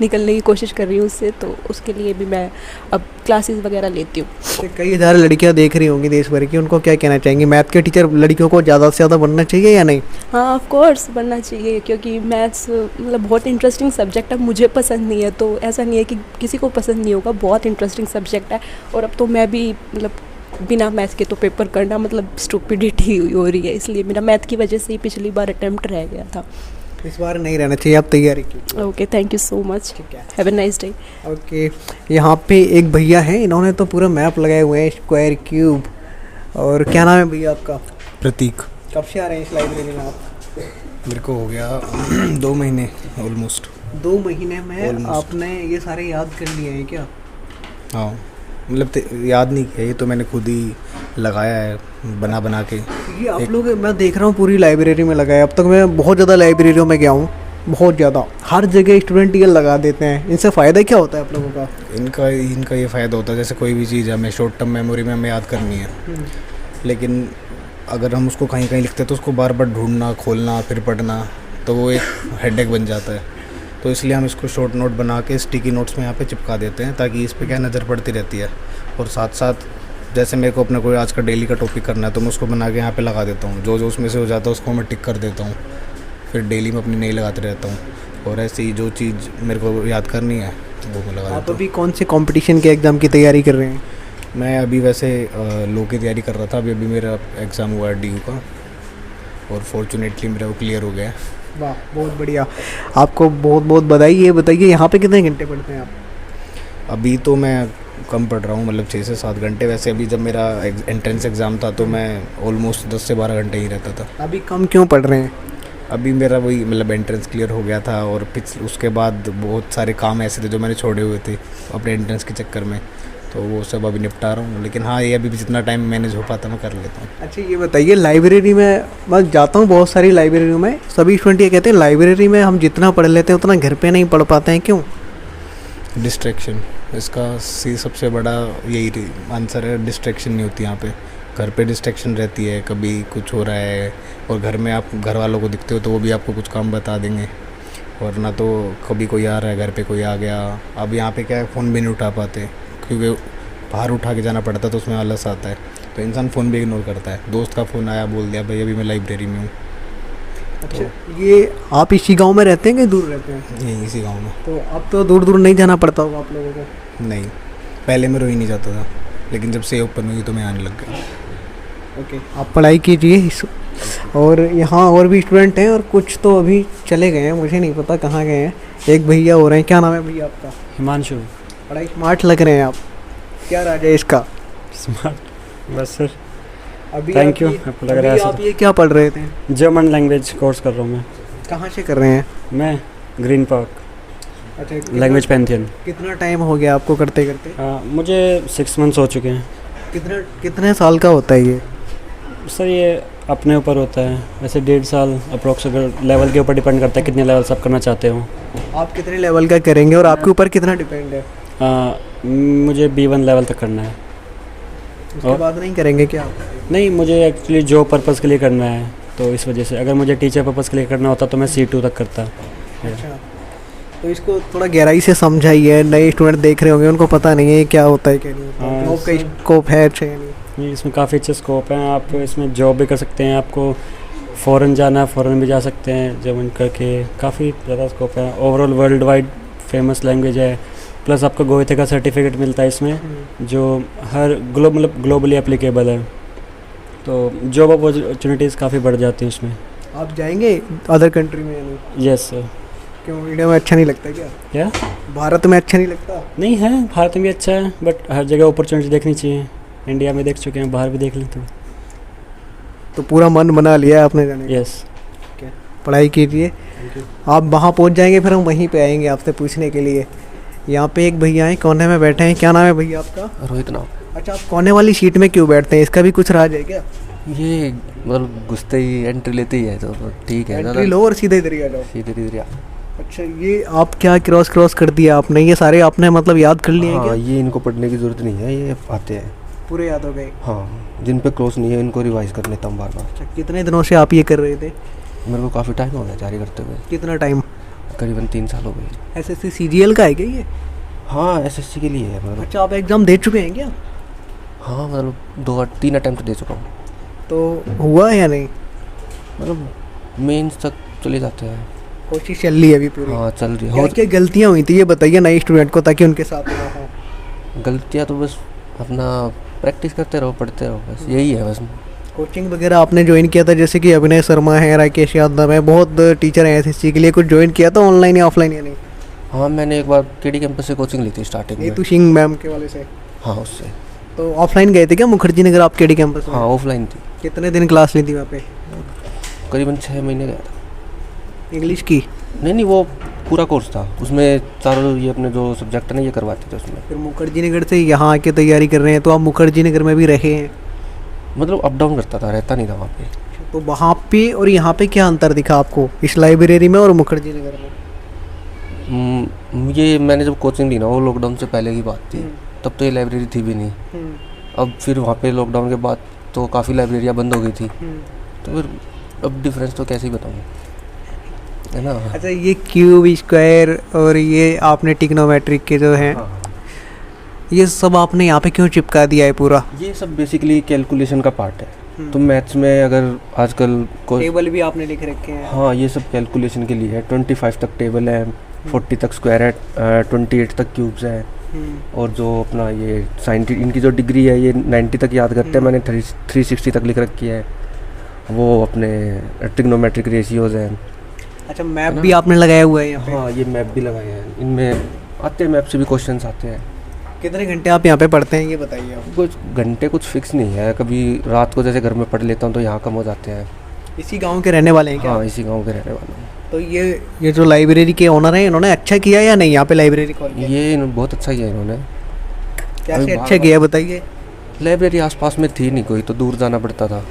निकलने की कोशिश कर रही हूँ उससे, तो उसके लिए भी मैं अब क्लासेस वगैरह लेती हूँ। कई हज़ार लड़कियाँ देख रही होंगी देश भर की, उनको क्या कहना चाहेंगे? मैथ के टीचर लड़कियों को ज़्यादा से ज़्यादा बनना चाहिए या नहीं? हाँ ऑफ कोर्स बनना चाहिए, क्योंकि मैथ्स मतलब बहुत इंटरेस्टिंग सब्जेक्ट है। मुझे पसंद नहीं है तो ऐसा नहीं है कि किसी को पसंद नहीं होगा, बहुत इंटरेस्टिंग सब्जेक्ट है। और अब तो मैं भी मतलब बिना मैथ के तो पेपर करना मतलब स्टूपिडिटी हो रही है, इसलिए मेरा मैथ की वजह से ही पिछली बार अटेम्प्ट रह गया था। इस बार नहीं रहना चाहिए, आप तैयारी कीजिए। Okay thank you so much, have a nice day. Okay यहाँ पे एक भैया हैं, इन्होंने तो पूरा मैप लगाए हुए हैं, स्क्वायर क्यूब। और क्या नाम है भैया आपका? प्रतीक। कब से आ रहे हैं इस लाइब्रेरी में आप? मेरे को हो गया 2 महीने ऑलमोस्ट। 2 महीने में आपने ये सारे याद कर लिए हैं क्या? हाँ मतलब याद नहीं किया, ये तो मैंने खुद ही लगाया है बना बना के। ये आप लोग, मैं देख रहा हूँ पूरी लाइब्रेरी में लगाया। अब तक मैं बहुत ज़्यादा लाइब्रेरियों में गया हूँ, बहुत ज़्यादा, हर जगह स्टूडेंट ये लगा देते हैं। इनसे फ़ायदा क्या होता है आप लोगों का? इनका ये फ़ायदा होता है, जैसे कोई भी चीज़ हमें शॉर्ट टर्म मेमोरी में हमें याद करनी है, लेकिन अगर हम उसको कहीं कहीं लिखते हैं तो उसको बार बार ढूंढना, खोलना, फिर पढ़ना, तो वो एक हेडेक बन जाता है। तो इसलिए हम इसको शॉर्ट नोट बना के स्टिकी नोट्स में यहाँ पे चिपका देते हैं, ताकि इस पे क्या नज़र पड़ती रहती है। और साथ साथ जैसे मेरे को अपना कोई आज का डेली का टॉपिक करना है तो मैं उसको बना के यहाँ पे लगा देता हूँ, जो उसमें से हो जाता है उसको मैं टिक कर देता हूँ, फिर डेली में अपनी नई लगाते रहता हूँ। और ऐसे ही जो चीज़ मेरे को याद करनी है वो मैं लगा देता हूँ। आप अभी कौन से कॉम्पिटिशन के एग्ज़ाम की तैयारी कर रहे हैं? मैं अभी वैसे लॉ की तैयारी कर रहा था, अभी मेरा एग्ज़ाम हुआ है DU का, और फॉर्चुनेटली मेरा वो क्लियर हो गया है। वाह बहुत बढ़िया, आपको बहुत बहुत बधाई। ये बताइए यहाँ पे कितने घंटे पढ़ते हैं आप? अभी तो मैं कम पढ़ रहा हूँ, मतलब 6 से 7 घंटे। वैसे अभी जब मेरा एंट्रेंस एग्ज़ाम था तो मैं ऑलमोस्ट 10 से 12 घंटे ही रहता था। अभी कम क्यों पढ़ रहे हैं? अभी मेरा वही मतलब एंट्रेंस क्लियर हो गया था, और उसके बाद बहुत सारे काम ऐसे थे जो मैंने छोड़े हुए थे अपने एंट्रेंस के चक्कर में, तो वो सब अभी निपटा रहा हूँ। लेकिन हाँ, ये अभी भी जितना टाइम मैनेज हो पाता मैं कर लेता हूँ। अच्छा ये बताइए, लाइब्रेरी में मैं जाता हूँ बहुत सारी लाइब्रेरियों में, सभी स्टूडेंट ये कहते हैं लाइब्रेरी में हम जितना पढ़ लेते हैं उतना घर पे नहीं पढ़ पाते हैं, क्यों? डिस्ट्रैक्शन, इसका सबसे बड़ा यही आंसर है। डिस्ट्रैक्शन नहीं होती यहाँ पे, घर पे डिस्ट्रैक्शन रहती है, कभी कुछ हो रहा है, और घर में आप घर वालों को दिखते हो तो वो भी आपको कुछ काम बता देंगे, और ना तो कभी कोई आ रहा है, घर पे कोई आ गया। अब यहाँ पे क्या है, फ़ोन भी नहीं उठा पाते, क्योंकि बाहर उठा के जाना पड़ता है तो उसमें आलस आता है, तो इंसान फ़ोन भी इग्नोर करता है। दोस्त का फ़ोन आया, बोल दिया भाई अभी मैं लाइब्रेरी में हूँ। अच्छा ये आप इसी गांव में रहते हैं कि दूर रहते हैं? यहीं इसी गांव में। तो अब तो दूर दूर नहीं जाना पड़ता होगा आप लोगों को? नहीं, पहले मैं रोई नहीं जाता था, लेकिन जब से ओपन हुई तो मैं आने लग गया। ओके आप पढ़ाई कीजिए। और यहाँ और भी स्टूडेंट हैं, और कुछ तो अभी चले गए हैं, मुझे नहीं पता कहाँ गए हैं। एक भैया हो रहे हैं, क्या नाम है भैया आपका? हिमांशु। बड़ा स्मार्ट लग रहे हैं आप, क्या राज है इसका? स्मार्ट बस सर, अभी थैंक यू। आपको लग रहा है आप ये क्या पढ़ रहे थे? जर्मन लैंग्वेज कोर्स कर रहा हूँ मैं। कहाँ से कर रहे हैं? मैं ग्रीन पार्क। अच्छा लैंग्वेज पैंथियन। कितना टाइम हो गया आपको करते करते? मुझे 6 मंथ्स हो चुके हैं। कितने साल का होता है ये? सर ये अपने ऊपर होता है, वैसे 1.5 साल अप्रोक्स, लेवल के ऊपर डिपेंड करता है कितने लेवल्स आप करना चाहते हो। आप कितने लेवल का करेंगे और आपके ऊपर कितना डिपेंड है? मुझे B1 लेवल तक करना है। उसके बाद नहीं करेंगे क्या आप? नहीं, मुझे एक्चुअली जॉब पर्पज़ के लिए करना है, तो इस वजह से अगर मुझे टीचर पर्पज़ के लिए करना होता तो मैं C2 तक करता। अच्छा, तो इसको थोड़ा गहराई से समझाइए, नए स्टूडेंट देख रहे होंगे, उनको पता नहीं है क्या होता है क्या नहीं होता है, जॉब का स्कोप है अच्छा नहीं? इसमें काफ़ी अच्छे स्कोप हैं, आप इसमें जॉब भी कर सकते हैं, आपको फ़ॉरेन जाना है फ़ॉरेन भी जा सकते हैं जर्मन करके, काफ़ी ज़्यादा स्कोप है। Overall world wide famous language है, प्लस आपको गोएथे का सर्टिफिकेट मिलता है इसमें, जो हर ग्लोबली एप्लीकेबल है, तो जॉब अपॉर्चुनिटीज़ काफ़ी बढ़ जाती हैं उसमें। आप जाएंगे अदर कंट्री में या नहीं? Yes sir. क्यों, इंडिया में अच्छा नहीं लगता क्या? क्या भारत में अच्छा नहीं लगता? नहीं है, भारत में भी अच्छा है, बट हर जगह अपॉर्चुनिटी देखनी चाहिए। इंडिया में देख चुके हैं, बाहर भी देख लें तो पूरा मन बना लिया आपने जाने का? यस। पढ़ाई कीजिए, आप वहाँ पहुँच जाएंगे, फिर हम वहीं पे आएंगे आपसे पूछने के लिए। यहाँ पे एक भैया हैं, कोने में बैठे हैं, क्या नाम है भैया आपका? रोहित नाम। अच्छा, आप कोने वाली सीट में क्यों बैठते हैं? इसका भी कुछ राज है क्या? ये मतलब घुसते ही एंट्री लेते ही है तो ठीक है। एंट्री लो और सीधे इधर ही आ जाओ। सीधे इधर आ। अच्छा, ये आप क्या क्रॉस कर दिया आपने? ये सारे आपने मतलब याद कर लिए हैं हाँ, क्या? ये इनको पढ़ने की ज़रूरत नहीं है, ये आते हैं पूरे याद हो गए? हाँ, जिन पे क्लोज नहीं है इनको रिवाइज कर लेता हूँ बार बार। अच्छा, कितने दिनों से आप ये कर रहे थे? मेरे को काफ़ी टाइम हो गया जारी करते हुए। कितना टाइम? करीबन 3 साल हो गए। SSC CGL का है क्या ये? हाँ, SSC के लिए है मतलब। अच्छा, आप एग्ज़ाम दे चुके हैं क्या? हाँ, मतलब 2-3 अटैम्प्ट दे चुका हूँ। तो हुआ है या नहीं? मतलब मेंस तक चले जाते हैं। कोशिश चल रही है अभी पूरी? हाँ, चल रही है। क्या क्या गलतियाँ हुई थी ये बताइए नए स्टूडेंट को, ताकि उनके साथ ना हो। गलतियाँ तो बस अपना प्रैक्टिस करते रहो, पढ़ते रहो, बस यही है बस। कोचिंग वगैरह आपने ज्वाइन किया था? जैसे कि अभिनय शर्मा है, राकेश यादव है, बहुत टीचर हैं SSC के लिए, कुछ ज्वाइन किया था ऑनलाइन या ऑफलाइन या नहीं? हाँ, मैंने एक बार KD कैंपस से कोचिंग ली थी स्टार्टिंग में। नीतू सिंह मैम के वाले से? हाँ, उससे। तो ऑफलाइन गए थे क्या मुखर्जी नगर आप KD कैंपस में? हाँ, ऑफलाइन थी। कितने दिन क्लास ली थी वहाँ पे? करीबन 6 महीने गया था। इंग्लिश की? नहीं, वो पूरा कोर्स था, उसमें चारों ये अपने जो सब्जेक्ट है ना ये करवाते थे उसमें। फिर मुखर्जी नगर से यहाँ आके तैयारी कर रहे हैं, तो आप मुखर्जी नगर में भी रहे हैं? मतलब अप डाउन करता था, रहता नहीं था वहाँ पे। तो वहाँ पे और यहाँ पे क्या अंतर दिखा आपको, इस लाइब्रेरी में और मुखर्जी नगर में? ये मैंने जब कोचिंग ली ना, वो लॉकडाउन से पहले की बात थी, तब तो ये लाइब्रेरी थी भी नहीं। अब फिर वहाँ पे लॉकडाउन के बाद तो काफ़ी लाइब्रेरियाँ बंद हो गई थी, तो फिर अब डिफरेंस तो कैसे ही बताऊँ, है ना। अच्छा, ये क्यूब, स्क्वायर और ये आपने ट्रिग्नोमेट्रिक के जो हैं, ये सब आपने यहाँ पे क्यों चिपका दिया है पूरा? ये सब बेसिकली कैलकुलेशन का पार्ट है। तो मैथ्स में अगर आजकल टेबल भी आपने लिख रखे हैं? हाँ, ये सब कैलकुलेशन के लिए है। 25 तक टेबल है, 40 तक स्क्वायर है, 28 तक क्यूब्स है, और जो अपना ये साइंटिफिक इनकी जो डिग्री है ये 90 तक याद करते हैं। मैंने 360 तक लिख रखी है। वो अपने ट्रिग्नोमेट्रिक रेशियोज हैं। अच्छा, मैप भी आपने लगाया हुआ है यहाँ पे? हाँ, ये मैप भी लगाए हैं। इनमें आते हैं, मैप से भी क्वेश्चंस आते हैं। कितने घंटे आप यहाँ पे पढ़ते हैं ये बताइए आप? कुछ घंटे कुछ फिक्स नहीं है। कभी रात को जैसे घर में पढ़ लेता हूँ तो यहाँ कम हो जाते हैं। इसी गांव के रहने वाले हैं क्या? हाँ, इसी गांव के रहने वाले हैं। तो ये जो लाइब्रेरी के ओनर हैं, इन्होंने अच्छा किया या नहीं यहाँ पे लाइब्रेरी खोल के? ये बहुत अच्छा किया इन्होंने। कैसे अच्छा किया बताइए? लाइब्रेरी आसपास में थी नहीं कोई, तो दूर जाना पड़ता था,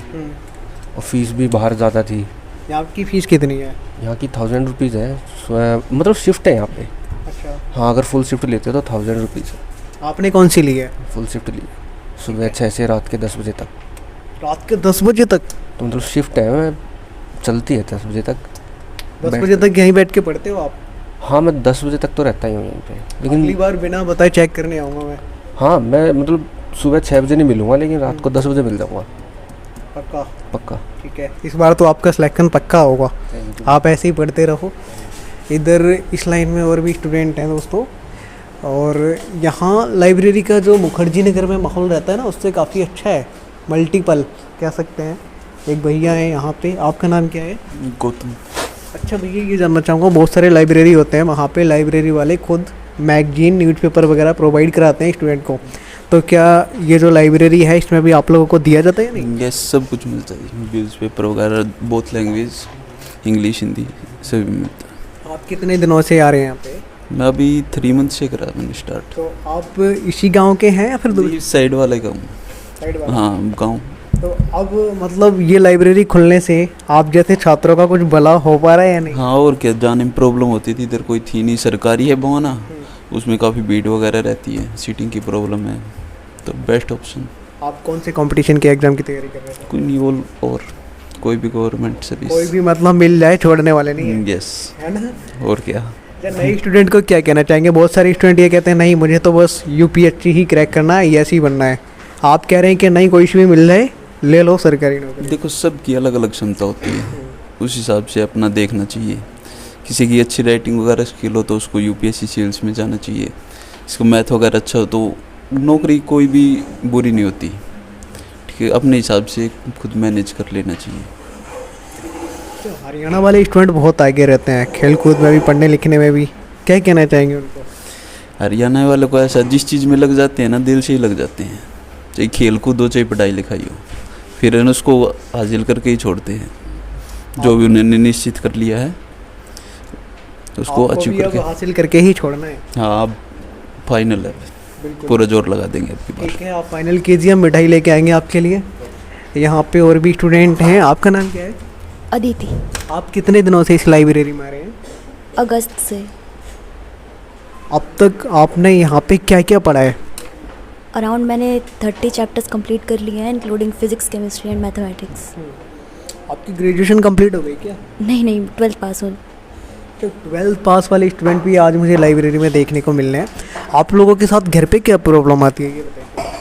और फीस भी बाहर ज़्यादा थी। यहाँ की फ़ीस कितनी है? यहाँ की 1000 रुपीज़ है, मतलब शिफ्ट है यहाँ पे। अच्छा। हाँ, अगर फुल शिफ्ट लेते हो तो 1000 रुपीज़ है। आपने कौन सी ली है? फुल शिफ्ट ली, सुबह 6 से रात के 10 बजे तक। रात के 10 बजे तक? तो मतलब शिफ्ट है, चलती है 10 बजे तक। 10 बजे तक यहीं बैठ के पढ़ते हो आप? हाँ, मैं 10 बजे तक तो रहता ही हूँ यहीं पे, लेकिन अगली बार बिना बताए चेक करने आऊँगा मैं। हाँ, मैं मतलब सुबह 6 बजे नहीं मिलूँगा, लेकिन रात को 10 बजे मिल जाऊँगा। पक्का? पक्का। ठीक है, इस बार तो आपका सिलेक्शन पक्का होगा। आप ऐसे ही पढ़ते रहो। इधर इस लाइन में और भी स्टूडेंट हैं दोस्तों, और यहाँ लाइब्रेरी का जो मुखर्जी नगर में माहौल रहता है ना, उससे काफ़ी अच्छा है, मल्टीपल कह सकते हैं। एक भैया हैं यहाँ पे, आपका नाम क्या है? गौतम। अच्छा भैया, ये जानना चाहूँगा, बहुत सारे लाइब्रेरी होते हैं वहाँ पे, लाइब्रेरी वाले खुद मैगजीन, न्यूज़पेपर वगैरह प्रोवाइड कराते हैं स्टूडेंट को, तो क्या ये जो लाइब्रेरी है इसमें भी आप लोगों को दिया जाता है या नहीं? यस, सब कुछ मिलता है, न्यूज़पेपर वगैरह, बोथ लैंग्वेज, इंग्लिश हिंदी सभी मिलता है। आप कितने दिनों से आ रहे हैं यहाँ पे? मैं अभी 3 मंथ से करा मैंने स्टार्ट। तो आप इसी गांव के हैं या फिर दूसरी साइड वाले गाँव? साइड वाला? हाँ, गाँव। तो अब मतलब ये लाइब्रेरी खुलने से आप जैसे छात्रों का कुछ भला हो पा रहा है या नहीं? हाँ, और क्या, जाने में प्रॉब्लम होती थी, इधर कोई थी नहीं, सरकारी है बवाना, उसमें काफ़ी भीड़ वगैरह रहती है, सीटिंग की प्रॉब्लम है, तो बेस्ट ऑप्शन। आप कौन से कंपटीशन के एग्ज़ाम की तैयारी कर रहे हैं? कोई नहीं, और कोई भी गवर्नमेंट सर्विस, कोई भी मतलब मिल जाए, छोड़ने वाले नहीं है? यस, है ना। और क्या। नए स्टूडेंट को क्या कहना चाहेंगे? बहुत सारे स्टूडेंट ये कहते हैं नहीं, मुझे तो बस UPSC ही क्रैक करना है, ऐसे ही बनना है। आप कह रहे हैं कि नहीं, कोई भी मिल जाए ले लो सरकारी नौकरी। देखो, सबकी अलग अलग क्षमता होती है, उस हिसाब से अपना देखना चाहिए। किसी की अच्छी राइटिंग वगैरह स्किल हो तो उसको UPSC सेल्स में जाना चाहिए, इसको मैथ वगैरह अच्छा हो तो नौकरी कोई भी बुरी नहीं होती, ठीक है, अपने हिसाब से खुद मैनेज कर लेना चाहिए। तो हरियाणा वाले स्टूडेंट बहुत आगे रहते हैं, खेल कूद में भी, पढ़ने लिखने में भी, क्या कहना चाहेंगे उनको? हरियाणा वाले को ऐसा, जिस चीज़ में लग जाते हैं ना, दिल से ही लग जाते हैं, चाहे खेल कूद हो चाहे पढ़ाई लिखाई हो, फिर उसको हासिल करके ही छोड़ते हैं, जो भी उन्होंने निश्चित कर लिया है उसको अचीव करके हासिल करके ही छोड़ना है। हाँ, अब फाइनल है। पूरा जोर लगा देंगे आपकी बार। ठीक है, आप फाइनल कीजिए, हम मिठाई लेके आएंगे आपके लिए। यहाँ पे और भी स्टूडेंट हैं। आपका नाम क्या है? अदिति। आप कितने दिनों से इस लाइब्रेरी में आ रहे हैं? अगस्त से। अब तक आपने यहाँ पे क्या क्या पढ़ा है? अराउंड मैंने 30 चैप्टर्स कंप्लीट कर लिए हैं, including physics, chemistry and mathematics. आपकी ग्रेजुएशन कंप्लीट हो गई क्या? नहीं 12th पास हो। तो 12th पास वाले स्टूडेंट भी आज मुझे लाइब्रेरी में देखने को मिल रहे हैं। आप लोगों के साथ घर पे क्या प्रॉब्लम आती है ये बताइए।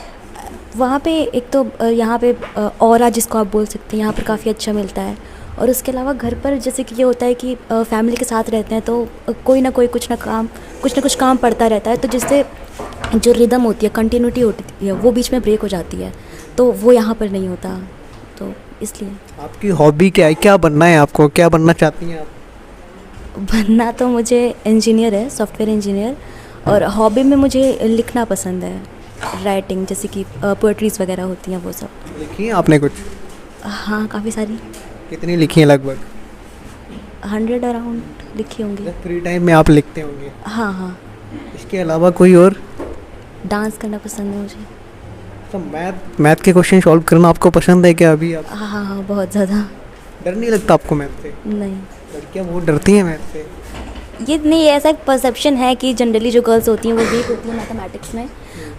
वहाँ पे एक तो यहाँ पे ऑरा जिसको आप बोल सकते हैं, यहाँ पर काफ़ी अच्छा मिलता है। और उसके अलावा घर पर जैसे कि ये होता है कि फैमिली के साथ रहते हैं तो कोई ना कोई कुछ ना कुछ काम पड़ता रहता है, तो जिससे जो रिदम होती है, कंटिन्यूटी होती है, वो बीच में ब्रेक हो जाती है, तो वो यहाँ पर नहीं होता, तो इसलिए। आपकी हॉबी क्या है? क्या बनना है आपको? क्या बनना चाहती हैं आप? बनना तो मुझे इंजीनियर है, सॉफ्टवेयर इंजीनियर। और हॉबी में मुझे लिखना पसंद है, राइटिंग, जैसे कि पोएट्रीज वगैरह होती हैं वो सब। लिखी है आपने कुछ? हाँ, काफ़ी सारी। कितनी लिखी है लगभग? 100 अराउंड लिखी होंगी। फ्री टाइम में आप लिखते होंगे? हाँ। इसके अलावा कोई और? डांस करना पसंद है मुझे। तो मैथ के क्वेश्चन सॉल्व करना आपको पसंद है क्या अभी आप? हाँ, बहुत ज़्यादा। डर नहीं लगता आपको मैथ से? नहीं। लड़कियाँ बहुत डरती हैं मैथ से। ये नहीं, ऐसा एक परसेप्शन है कि जनरली जो गर्ल्स होती हैं वो वीक होती हैं मैथमेटिक्स में,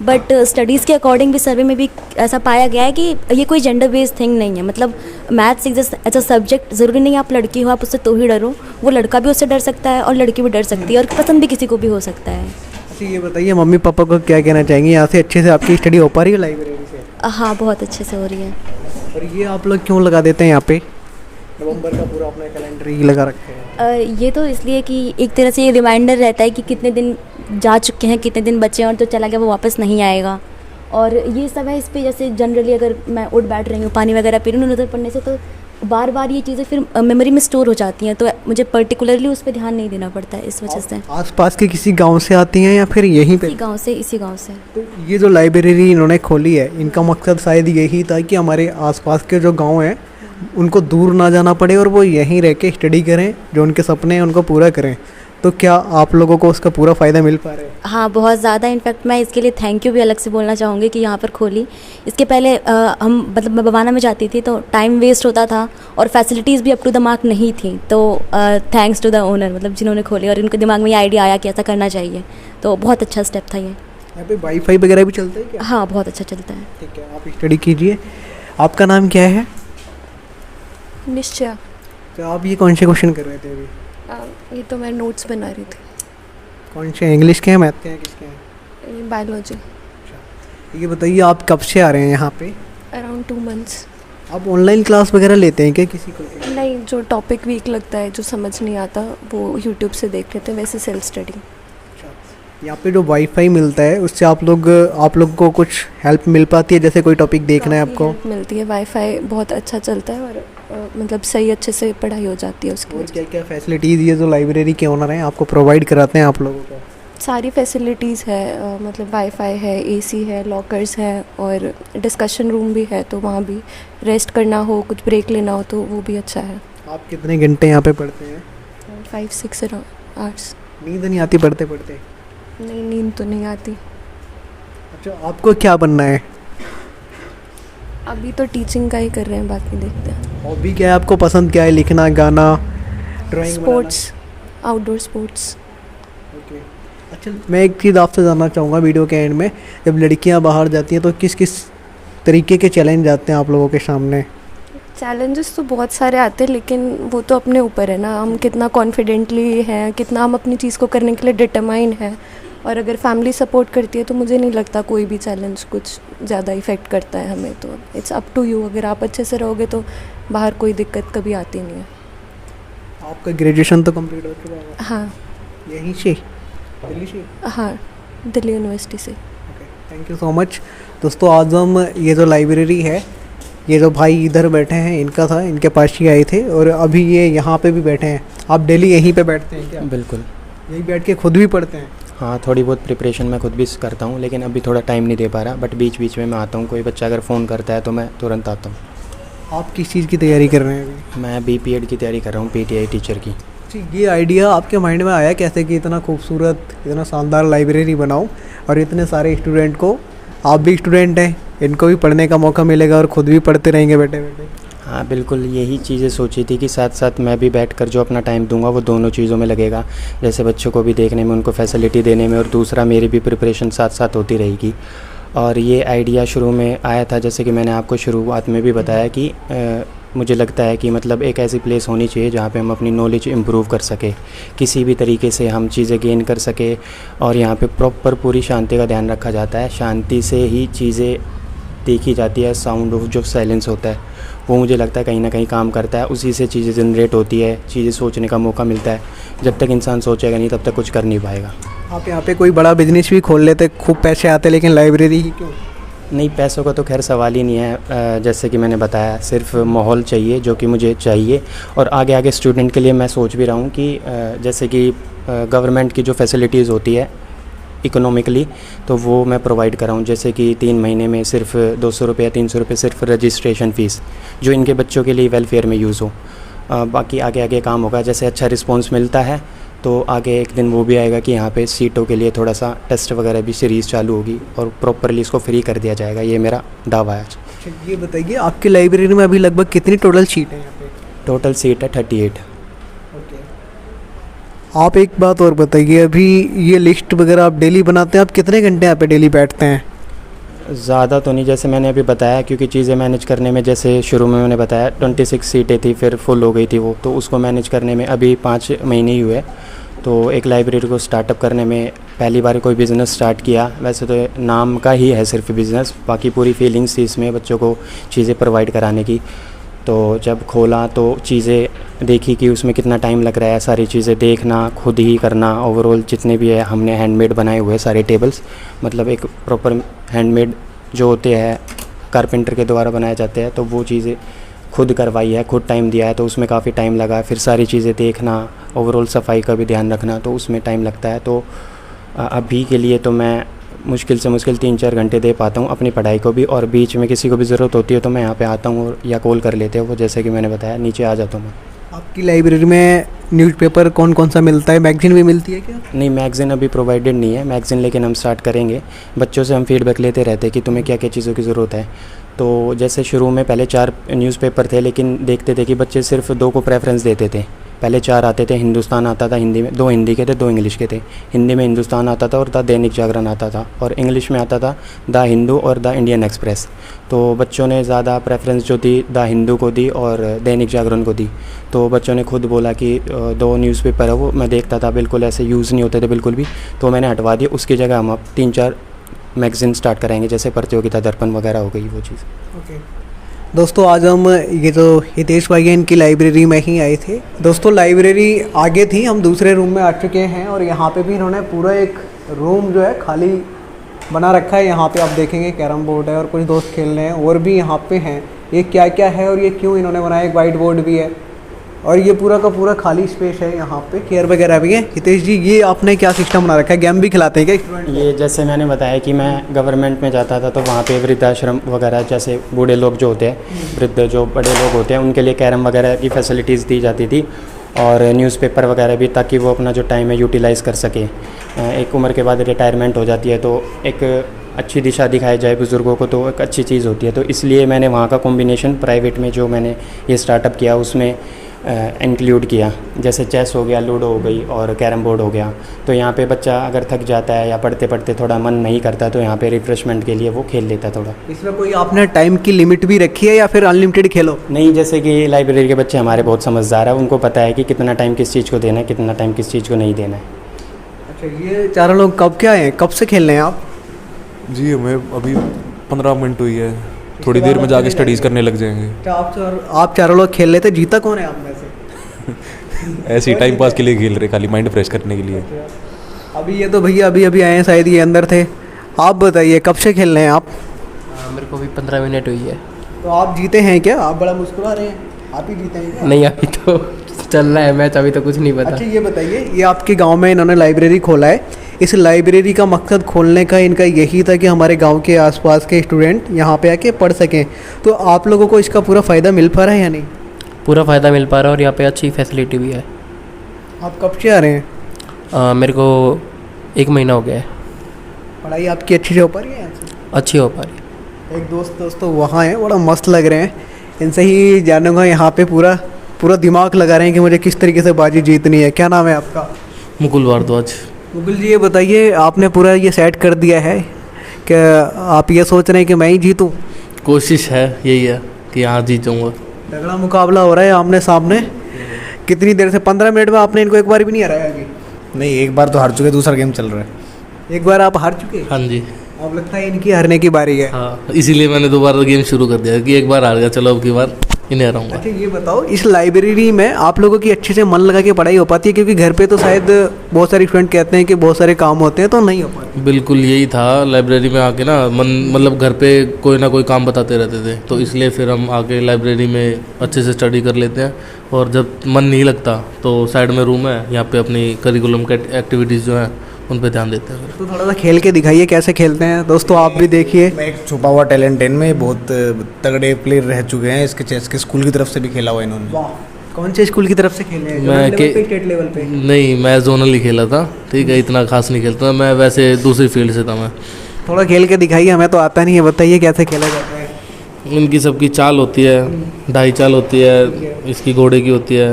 बट स्टडीज़ के अकॉर्डिंग भी सर्वे में भी ऐसा पाया गया है कि ये कोई जेंडर बेस्ड थिंग नहीं है। मतलब मैथ्स एज अ सब्जेक्ट ज़रूरी नहीं है आप लड़की हो आप उससे तो ही डरो, वो लड़का भी उससे डर सकता है और लड़की भी डर सकती है, और पसंद भी किसी को भी हो सकता है। अच्छा, ये बताइए मम्मी पापा को क्या कहना चाहेंगे? यहाँ से अच्छे से आपकी स्टडी हो पा रही है लाइब्रेरी से? हाँ, बहुत अच्छे से हो रही है। और ये आप लोग क्यों लगा देते हैं यहाँ पे? नवंबर का पूरा अपना कैलेंडर ही लगा रखे हैं। ये तो इसलिए कि एक तरह से ये रिमाइंडर रहता है कि कितने दिन जा चुके हैं, कितने दिन बचे हैं, और जो चला गया वो वापस नहीं आएगा। और ये सब है इस पे, जैसे जनरली अगर मैं उठ बैठ रही हूँ, पानी वगैरह पी रही हूँ, नज़र पड़ने से तो बार बार ये चीज़ें फिर मेमोरी में स्टोर हो जाती हैं, तो मुझे पर्टिकुलरली उस पर ध्यान नहीं देना पड़ता है इस वजह से। आसपास के किसी गांव से आती हैं या फिर यहीं पे? इसी गांव से। तो ये जो लाइब्रेरी इन्होंने खोली है, इनका मकसद शायद यही था कि हमारे आसपास के जो गांव हैं उनको दूर ना जाना पड़े और वो यहीं रह के स्टडी करें, जो उनके सपने हैं उनको पूरा करें। तो क्या आप लोगों को उसका पूरा फ़ायदा मिल पा रहा है? हाँ, बहुत ज़्यादा। इनफैक्ट मैं इसके लिए थैंक यू भी अलग से बोलना चाहूँगी कि यहाँ पर खोली। इसके पहले हम मतलब मैं बवाना में जाती थी तो टाइम वेस्ट होता था और फैसिलिटीज़ भी अप टू द मार्क नहीं थी, तो थैंक्स टू द ओनर, मतलब जिन्होंने खोली और इनके दिमाग में ये आइडिया आया कि ऐसा करना चाहिए, तो बहुत अच्छा स्टेप था ये। यहाँ पे वाईफाई वगैरह भी चलता है क्या? हाँ, बहुत अच्छा चलता है। ठीक है, आप स्टडी कीजिए। आपका नाम क्या है? निश्चय। तो आप ये कौन से क्वेश्चन कर रहे थे अभी? ये तो मैं नोट्स बना रही थी। कौन से, इंग्लिश के हैं, मैथ के हैं, किसके हैं? ये बायोलॉजी। ये बताइए आप कब से आ रहे हैं यहाँ पे? Around 2 months। आप ऑनलाइन क्लास वगैरह लेते हैं क्या किसी को? नहीं, जो टॉपिक वीक लगता है, जो समझ नहीं आता, वो यूट्यूब से देख लेते हैं, वैसे सेल्फ स्टडी। यहाँ पे जो वाईफाई मिलता है उससे आप लोग को कुछ हेल्प मिल पाती है? जैसे कोई टॉपिक देखना है आपको? मिलती है, वाईफाई बहुत अच्छा चलता है और मतलब सही अच्छे से पढ़ाई हो जाती है उसकी। और क्या क्या फैसिलिटीज़ ये जो लाइब्रेरी के ओनर हैं आपको प्रोवाइड कराते हैं आप लोगों को? सारी फैसिलिटीज़ है, मतलब वाईफाई है, एसी है, लॉकर्स है और डिस्कशन रूम भी है, तो वहाँ भी रेस्ट करना हो, कुछ ब्रेक लेना हो तो वो भी अच्छा है। आप कितने घंटे यहाँ पे पढ़ते हैं? 5-6 आवर्स। नींद नहीं आती पढ़ते पढ़ते? नहीं, नींद तो नहीं आती। अच्छा, आपको क्या बनना है? अभी तो टीचिंग का ही कर रहे हैं, बाकी देखते हैं। हॉबी क्या है आपको? पसंद क्या है? लिखना, गाना, drawing, sports, outdoor sports. Okay. अच्छा, मैं एक चीज़ आपसे जानना चाहूँगा वीडियो के एंड में, जब लड़कियाँ बाहर जाती हैं तो किस किस तरीके के चैलेंज आते हैं आप लोगों के सामने? चैलेंजेस तो बहुत सारे आते हैं, लेकिन वो तो अपने ऊपर है ना, हम कितना कॉन्फिडेंटली हैं, कितना हम अपनी चीज़ को करने के लिए डिटरमाइन है, और अगर फैमिली सपोर्ट करती है तो मुझे नहीं लगता कोई भी चैलेंज कुछ ज़्यादा इफ़ेक्ट करता है हमें। तो इट्स अप टू यू, अगर आप अच्छे से रहोगे तो बाहर कोई दिक्कत कभी आती नहीं है। आपका ग्रेजुएशन तो कंप्लीट हो चुका है? हाँ। यहीं से, दिल्ली से? हाँ, दिल्ली यूनिवर्सिटी से। Thank you so much. दोस्तों, आज हम ये जो लाइब्रेरी है, ये जो भाई इधर बैठे हैं इनका था, इनके पास ही आए थे और अभी ये यहाँ पे भी बैठे हैं। आप डेली यहीं पे बैठते हैं क्या? बिल्कुल, यहीं बैठ के खुद भी पढ़ते हैं? हाँ, थोड़ी बहुत प्रिपरेशन मैं खुद भी करता हूँ, लेकिन अभी थोड़ा टाइम नहीं दे पा रहा, बट बीच बीच में मैं आता हूँ। कोई बच्चा अगर फ़ोन करता है तो मैं तुरंत आता हूँ। आप किस चीज़ की तैयारी कर रहे हैं अभी? मैं BPEd की तैयारी कर रहा हूँ, PTI टीचर की। जी, ये आइडिया आपके माइंड में आया कैसे कि इतना खूबसूरत, इतना शानदार लाइब्रेरी बनाऊँ? और इतने सारे स्टूडेंट को, आप भी स्टूडेंट हैं, इनको भी पढ़ने का मौका मिलेगा और ख़ुद भी पढ़ते रहेंगे बैठे बैठे। हाँ बिल्कुल, यही चीज़ें सोची थी कि साथ साथ मैं भी बैठकर जो अपना टाइम दूंगा वो दोनों चीज़ों में लगेगा, जैसे बच्चों को भी देखने में, उनको फैसिलिटी देने में, और दूसरा मेरी भी प्रिपरेशन साथ साथ होती रहेगी। और ये आइडिया शुरू में आया था, जैसे कि मैंने आपको शुरुआत में भी बताया कि मुझे लगता है कि मतलब एक ऐसी प्लेस होनी चाहिए जहाँ पे हम अपनी नॉलेज इम्प्रूव कर सके, किसी भी तरीके से हम चीज़ें गेन कर सके। और यहाँ पे प्रॉपर पूरी शांति का ध्यान रखा जाता है, शांति से ही चीज़ें देखी जाती है। साउंड ऑफ जो साइलेंस होता है वो मुझे लगता है कहीं ना कहीं काम करता है, उसी से चीज़ें जनरेट होती है, चीज़ें सोचने का मौका मिलता है। जब तक इंसान सोचेगा नहीं तब तक कुछ कर नहीं पाएगा। आप यहाँ पे कोई बड़ा बिजनेस भी खोल लेते, खूब पैसे आते, लेकिन लाइब्रेरी ही क्यों? नहीं, पैसों का तो खैर सवाल ही नहीं है। जैसे कि मैंने बताया, सिर्फ माहौल चाहिए जो कि मुझे चाहिए। और आगे आगे स्टूडेंट के लिए मैं सोच भी रहा हूँ कि जैसे कि गवर्नमेंट की जो फैसिलिटीज़ होती है इकोनॉमिकली, तो वो मैं प्रोवाइड कराऊँ। जैसे कि 3 महीने में सिर्फ 200 रुपये 300 रुपये सिर्फ रजिस्ट्रेशन फ़ीस, जो इनके बच्चों के लिए वेलफेयर में यूज़ हो। बाकी आगे आगे काम होगा। जैसे अच्छा रिस्पॉन्स मिलता है तो आगे एक दिन वो भी आएगा कि यहाँ पे सीटों के लिए थोड़ा सा टेस्ट वगैरह भी सीरीज़ चालू होगी और प्रॉपरली इसको फ्री कर दिया जाएगा। ये मेरा दावा है आज। ये बताइए, आपकी लाइब्रेरी में अभी लगभग कितनी टोटल सीट है यहाँ पे? टोटल सीट है 38। आप एक बात और बताइए, अभी ये लिस्ट वगैरह आप डेली बनाते हैं, आप कितने घंटे यहाँ पे डेली बैठते हैं? ज़्यादा तो नहीं, जैसे मैंने अभी बताया, क्योंकि चीज़ें मैनेज करने में, जैसे शुरू में मैंने बताया 26 सीटें थी, फिर फुल हो गई थी वो, तो उसको मैनेज करने में अभी 5 महीने ही हुए। तो एक लाइब्रेरी को स्टार्टअप करने में पहली बार कोई बिज़नेस स्टार्ट किया। वैसे तो नाम का ही है सिर्फ बिज़नेस, बाकी पूरी फीलिंग्स थी इसमें बच्चों को चीज़ें प्रोवाइड कराने की। तो जब खोला तो चीज़ें देखी कि उसमें कितना टाइम लग रहा है, सारी चीज़ें देखना, खुद ही करना। ओवरऑल जितने भी है हमने हैंडमेड बनाए हुए सारे टेबल्स, मतलब एक प्रॉपर हैंडमेड जो होते हैं कारपेंटर के द्वारा बनाए जाते हैं, तो वो चीज़ें खुद करवाई है, खुद टाइम दिया है, तो उसमें काफ़ी टाइम लगा। फिर सारी चीज़ें देखना, ओवरऑल सफाई का भी ध्यान रखना, तो उसमें टाइम लगता है। तो अभी के लिए तो मैं मुश्किल से मुश्किल 3-4 घंटे दे पाता हूँ अपनी पढ़ाई को भी, और बीच में किसी को भी ज़रूरत होती है तो मैं यहाँ पे आता हूँ और या कॉल कर लेते हैं वो, जैसे कि मैंने बताया नीचे आ जाता हूँ मैं। आपकी लाइब्रेरी में न्यूज़पेपर कौन कौन सा मिलता है? मैगज़ीन भी मिलती है क्या? नहीं, मैगज़ीन अभी प्रोवाइडेड नहीं है मैगज़ीन, लेकिन हम स्टार्ट करेंगे। बच्चों से हम फीडबैक लेते रहते हैं कि तुम्हें क्या क्या चीज़ों की ज़रूरत है। तो जैसे शुरू में पहले 4 न्यूज़पेपर थे, लेकिन देखते थे कि बच्चे सिर्फ 2 को प्रेफरेंस देते थे। पहले 4 आते थे, हिंदुस्तान आता था हिंदी में, 2 हिंदी के थे, 2 इंग्लिश के थे। हिंदी में हिंदुस्तान आता था और द दैनिक जागरण आता था, और इंग्लिश में आता था द हिंदू और द इंडियन एक्सप्रेस। तो बच्चों ने ज़्यादा प्रेफरेंस जो थी द हिंदू को दी और दैनिक जागरण को दी। तो बच्चों ने खुद बोला कि 2 न्यूज़पेपर है वो मैं देखता था बिल्कुल ऐसे यूज़ नहीं होते थे बिल्कुल भी, तो मैंने हटवा दिया। उसकी जगह हम अब 3-4 मैगज़ीन स्टार्ट करेंगे, जैसे प्रतियोगिता दर्पण वगैरह हो गई वो चीज़। दोस्तों आज हम ये जो हितेश भाई हैं इनकी लाइब्रेरी में ही आए थे। दोस्तों लाइब्रेरी आगे थी, हम दूसरे रूम में आ चुके हैं और यहाँ पे भी इन्होंने पूरा एक रूम जो है खाली बना रखा है। यहाँ पे आप देखेंगे कैरम बोर्ड है और कुछ दोस्त खेल रहे हैं और भी यहाँ पे हैं। ये क्या क्या है और ये क्यों इन्होंने बनाया, एक वाइट बोर्ड भी है और ये पूरा का पूरा खाली स्पेस है। यहाँ पे चेयर वगैरह भी है। हितेश जी, ये आपने क्या सिस्टम बना रखा है? गेम भी खिलाते हैं क्या स्टूडेंट? ये जैसे मैंने बताया कि मैं गवर्नमेंट में जाता था, तो वहाँ पे वृद्धाश्रम वगैरह, जैसे बूढ़े लोग जो होते हैं, वृद्ध जो बड़े लोग होते हैं, उनके लिए कैरम वगैरह की फैसिलिटीज़ दी जाती थी, और न्यूज़पेपर वगैरह भी, ताकि वो अपना जो टाइम है यूटिलाइज़ कर सके। एक उम्र के बाद रिटायरमेंट हो जाती है तो एक अच्छी दिशा दिखाई जाए बुज़ुर्गों को, तो एक अच्छी चीज़ होती है। तो इसलिए मैंने वहाँ का कॉम्बिनेशन प्राइवेट में जो मैंने ये स्टार्टअप किया उसमें इंक्लूड किया। जैसे चेस हो गया, लूडो हो गई और कैरम बोर्ड हो गया। तो यहाँ पे बच्चा अगर थक जाता है या पढ़ते पढ़ते थोड़ा मन नहीं करता, तो यहाँ पे रिफ्रेशमेंट के लिए वो खेल लेता थोड़ा। इसमें कोई आपने टाइम की लिमिट भी रखी है या फिर अनलिमिटेड खेलो? नहीं, जैसे कि लाइब्रेरी के बच्चे हमारे बहुत समझदार है, उनको पता है कि कितना टाइम किस चीज़ को देना है, कितना टाइम किस चीज़ को नहीं देना है। अच्छा, ये चारों लोग कब के आए हैं, कब से खेल रहे हैं आप? जी हमें अभी 15 मिनट हुई है, थोड़ी देर में जाके स्टडीज़ करने लग जाएंगे। आप चारों लोग खेल रहे थे, जीता कौन है आप में से? ऐसे ही टाइम पास के लिए खेल रहे, खाली माइंड फ्रेश करने के लिए। अभी ये तो भैया अभी अभी आए हैं, शायद ये अंदर थे। आप बताइए कब से खेल रहे हैं आप? मेरे को भी 15 मिनट हुई है। तो आप जीते हैं क्या? आप बड़ा मुस्कुरा रहे हैं, आप ही जीते हैं क्या? नहीं, अभी तो चल रहा है मैच, अभी तो कुछ नहीं पता। अच्छा ये बताइए, ये आपके गांव में इन्होंने लाइब्रेरी खोला है, इस लाइब्रेरी का मकसद खोलने का इनका यही था कि हमारे गांव के आसपास के स्टूडेंट यहाँ पे आके पढ़ सकें। तो आप लोगों को इसका पूरा फ़ायदा मिल पा रहा है या नहीं? पूरा फ़ायदा मिल पा रहा है और यहाँ पे अच्छी फैसिलिटी भी है। आप कब से आ रहे हैं? मेरे को 1 महीना हो गया है। पढ़ाई आपकी अच्छी से हो पा रही है यहाँ से? अच्छी हो पा रही है। एक दोस्तों वहाँ हैं, बड़ा मस्त लग रहे हैं, इनसे ही जानूंगा। यहाँ पे पूरा दिमाग लगा रहे हैं कि मुझे किस तरीके से बाजी जीतनी है। क्या नाम है आपका? मुकुल भारद्वाज। मुकुल जी, ये बताइए, आपने पूरा ये सेट कर दिया है कि आप ये सोच रहे हैं कि मैं ही जीतूँ? कोशिश है, यही है कि यहाँ जीत जाऊँगा। तगड़ा मुकाबला हो रहा है आमने सामने। कितनी देर से? 15 मिनट में आपने इनको एक बार भी नहीं हराया अभी? नहीं, एक बार तो हार चुके, दूसरा गेम चल रहा है। एक बार आप हार चुके? हाँ जी। अब लगता है इनकी हारने की बारी है। हाँ, इसीलिए मैंने दोबारा गेम शुरू कर दिया कि एक बार हार गया, चलो अब की बार इन्हें हराऊंगा। अच्छा, ये बताओ, इस लाइब्रेरी में आप लोगों की अच्छे से मन लगा के पढ़ाई हो पाती है? क्योंकि घर पे तो शायद बहुत सारे स्टूडेंट कहते हैं कि बहुत सारे काम होते हैं तो नहीं हो पाते। बिल्कुल यही था, लाइब्रेरी में आके ना मतलब घर पे कोई ना कोई काम बताते रहते थे, तो इसलिए फिर हम आके लाइब्रेरी में अच्छे से स्टडी कर लेते हैं। और जब मन नहीं लगता तो साइड में रूम है, यहाँ पे अपनी करिकुलम के एक्टिविटीज़ जो हैं उन पे ध्यान देते हैं। तो थोड़ा सा खेल के दिखाइए कैसे खेलते हैं दोस्तों, आप भी देखिए। मैं एक छुपा हुआ टैलेंट है इनमें, बहुत तगड़े प्लेयर रह चुके हैं। इसके चेस के स्कूल की तरफ से भी खेला हुआ इन्होंने। वाह, कौन से स्कूल की तरफ से खेले हैं? मैं स्टेट लेवल पे? नहीं, मैं जोनल ही खेला था। ठीक है, इतना खास नहीं खेलता मैं, वैसे दूसरी फील्ड से था मैं। थोड़ा खेल के दिखाइए, हमें तो आता नहीं है, बताइए कैसे खेला जाता है। इनकी सबकी चाल होती है, ढाई चाल होती है, इसकी घोड़े की होती है,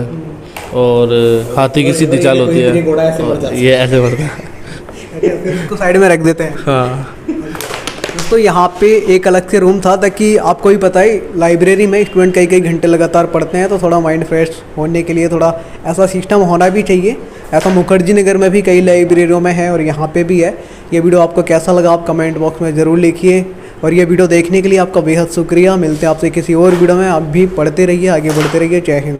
और हाथी की सीधी चाल होती है, ये ऐसे बढ़ता है। इसको साइड में रख देते हैं। हाँ। तो यहाँ पे एक अलग से रूम था, ताकि आपको भी पता है लाइब्रेरी में स्टूडेंट कई घंटे लगातार पढ़ते हैं, तो थोड़ा माइंड फ्रेश होने के लिए थोड़ा ऐसा सिस्टम होना भी चाहिए। ऐसा मुखर्जी नगर में भी कई लाइब्रेरियों में है और यहाँ पे भी है। ये वीडियो आपको कैसा लगा आप कमेंट बॉक्स में ज़रूर लिखिए, और ये वीडियो देखने के लिए आपका बेहद शुक्रिया। मिलते हैं आपसे किसी और वीडियो में। आप भी पढ़ते रहिए, आगे बढ़ते रहिए। जय हिंद।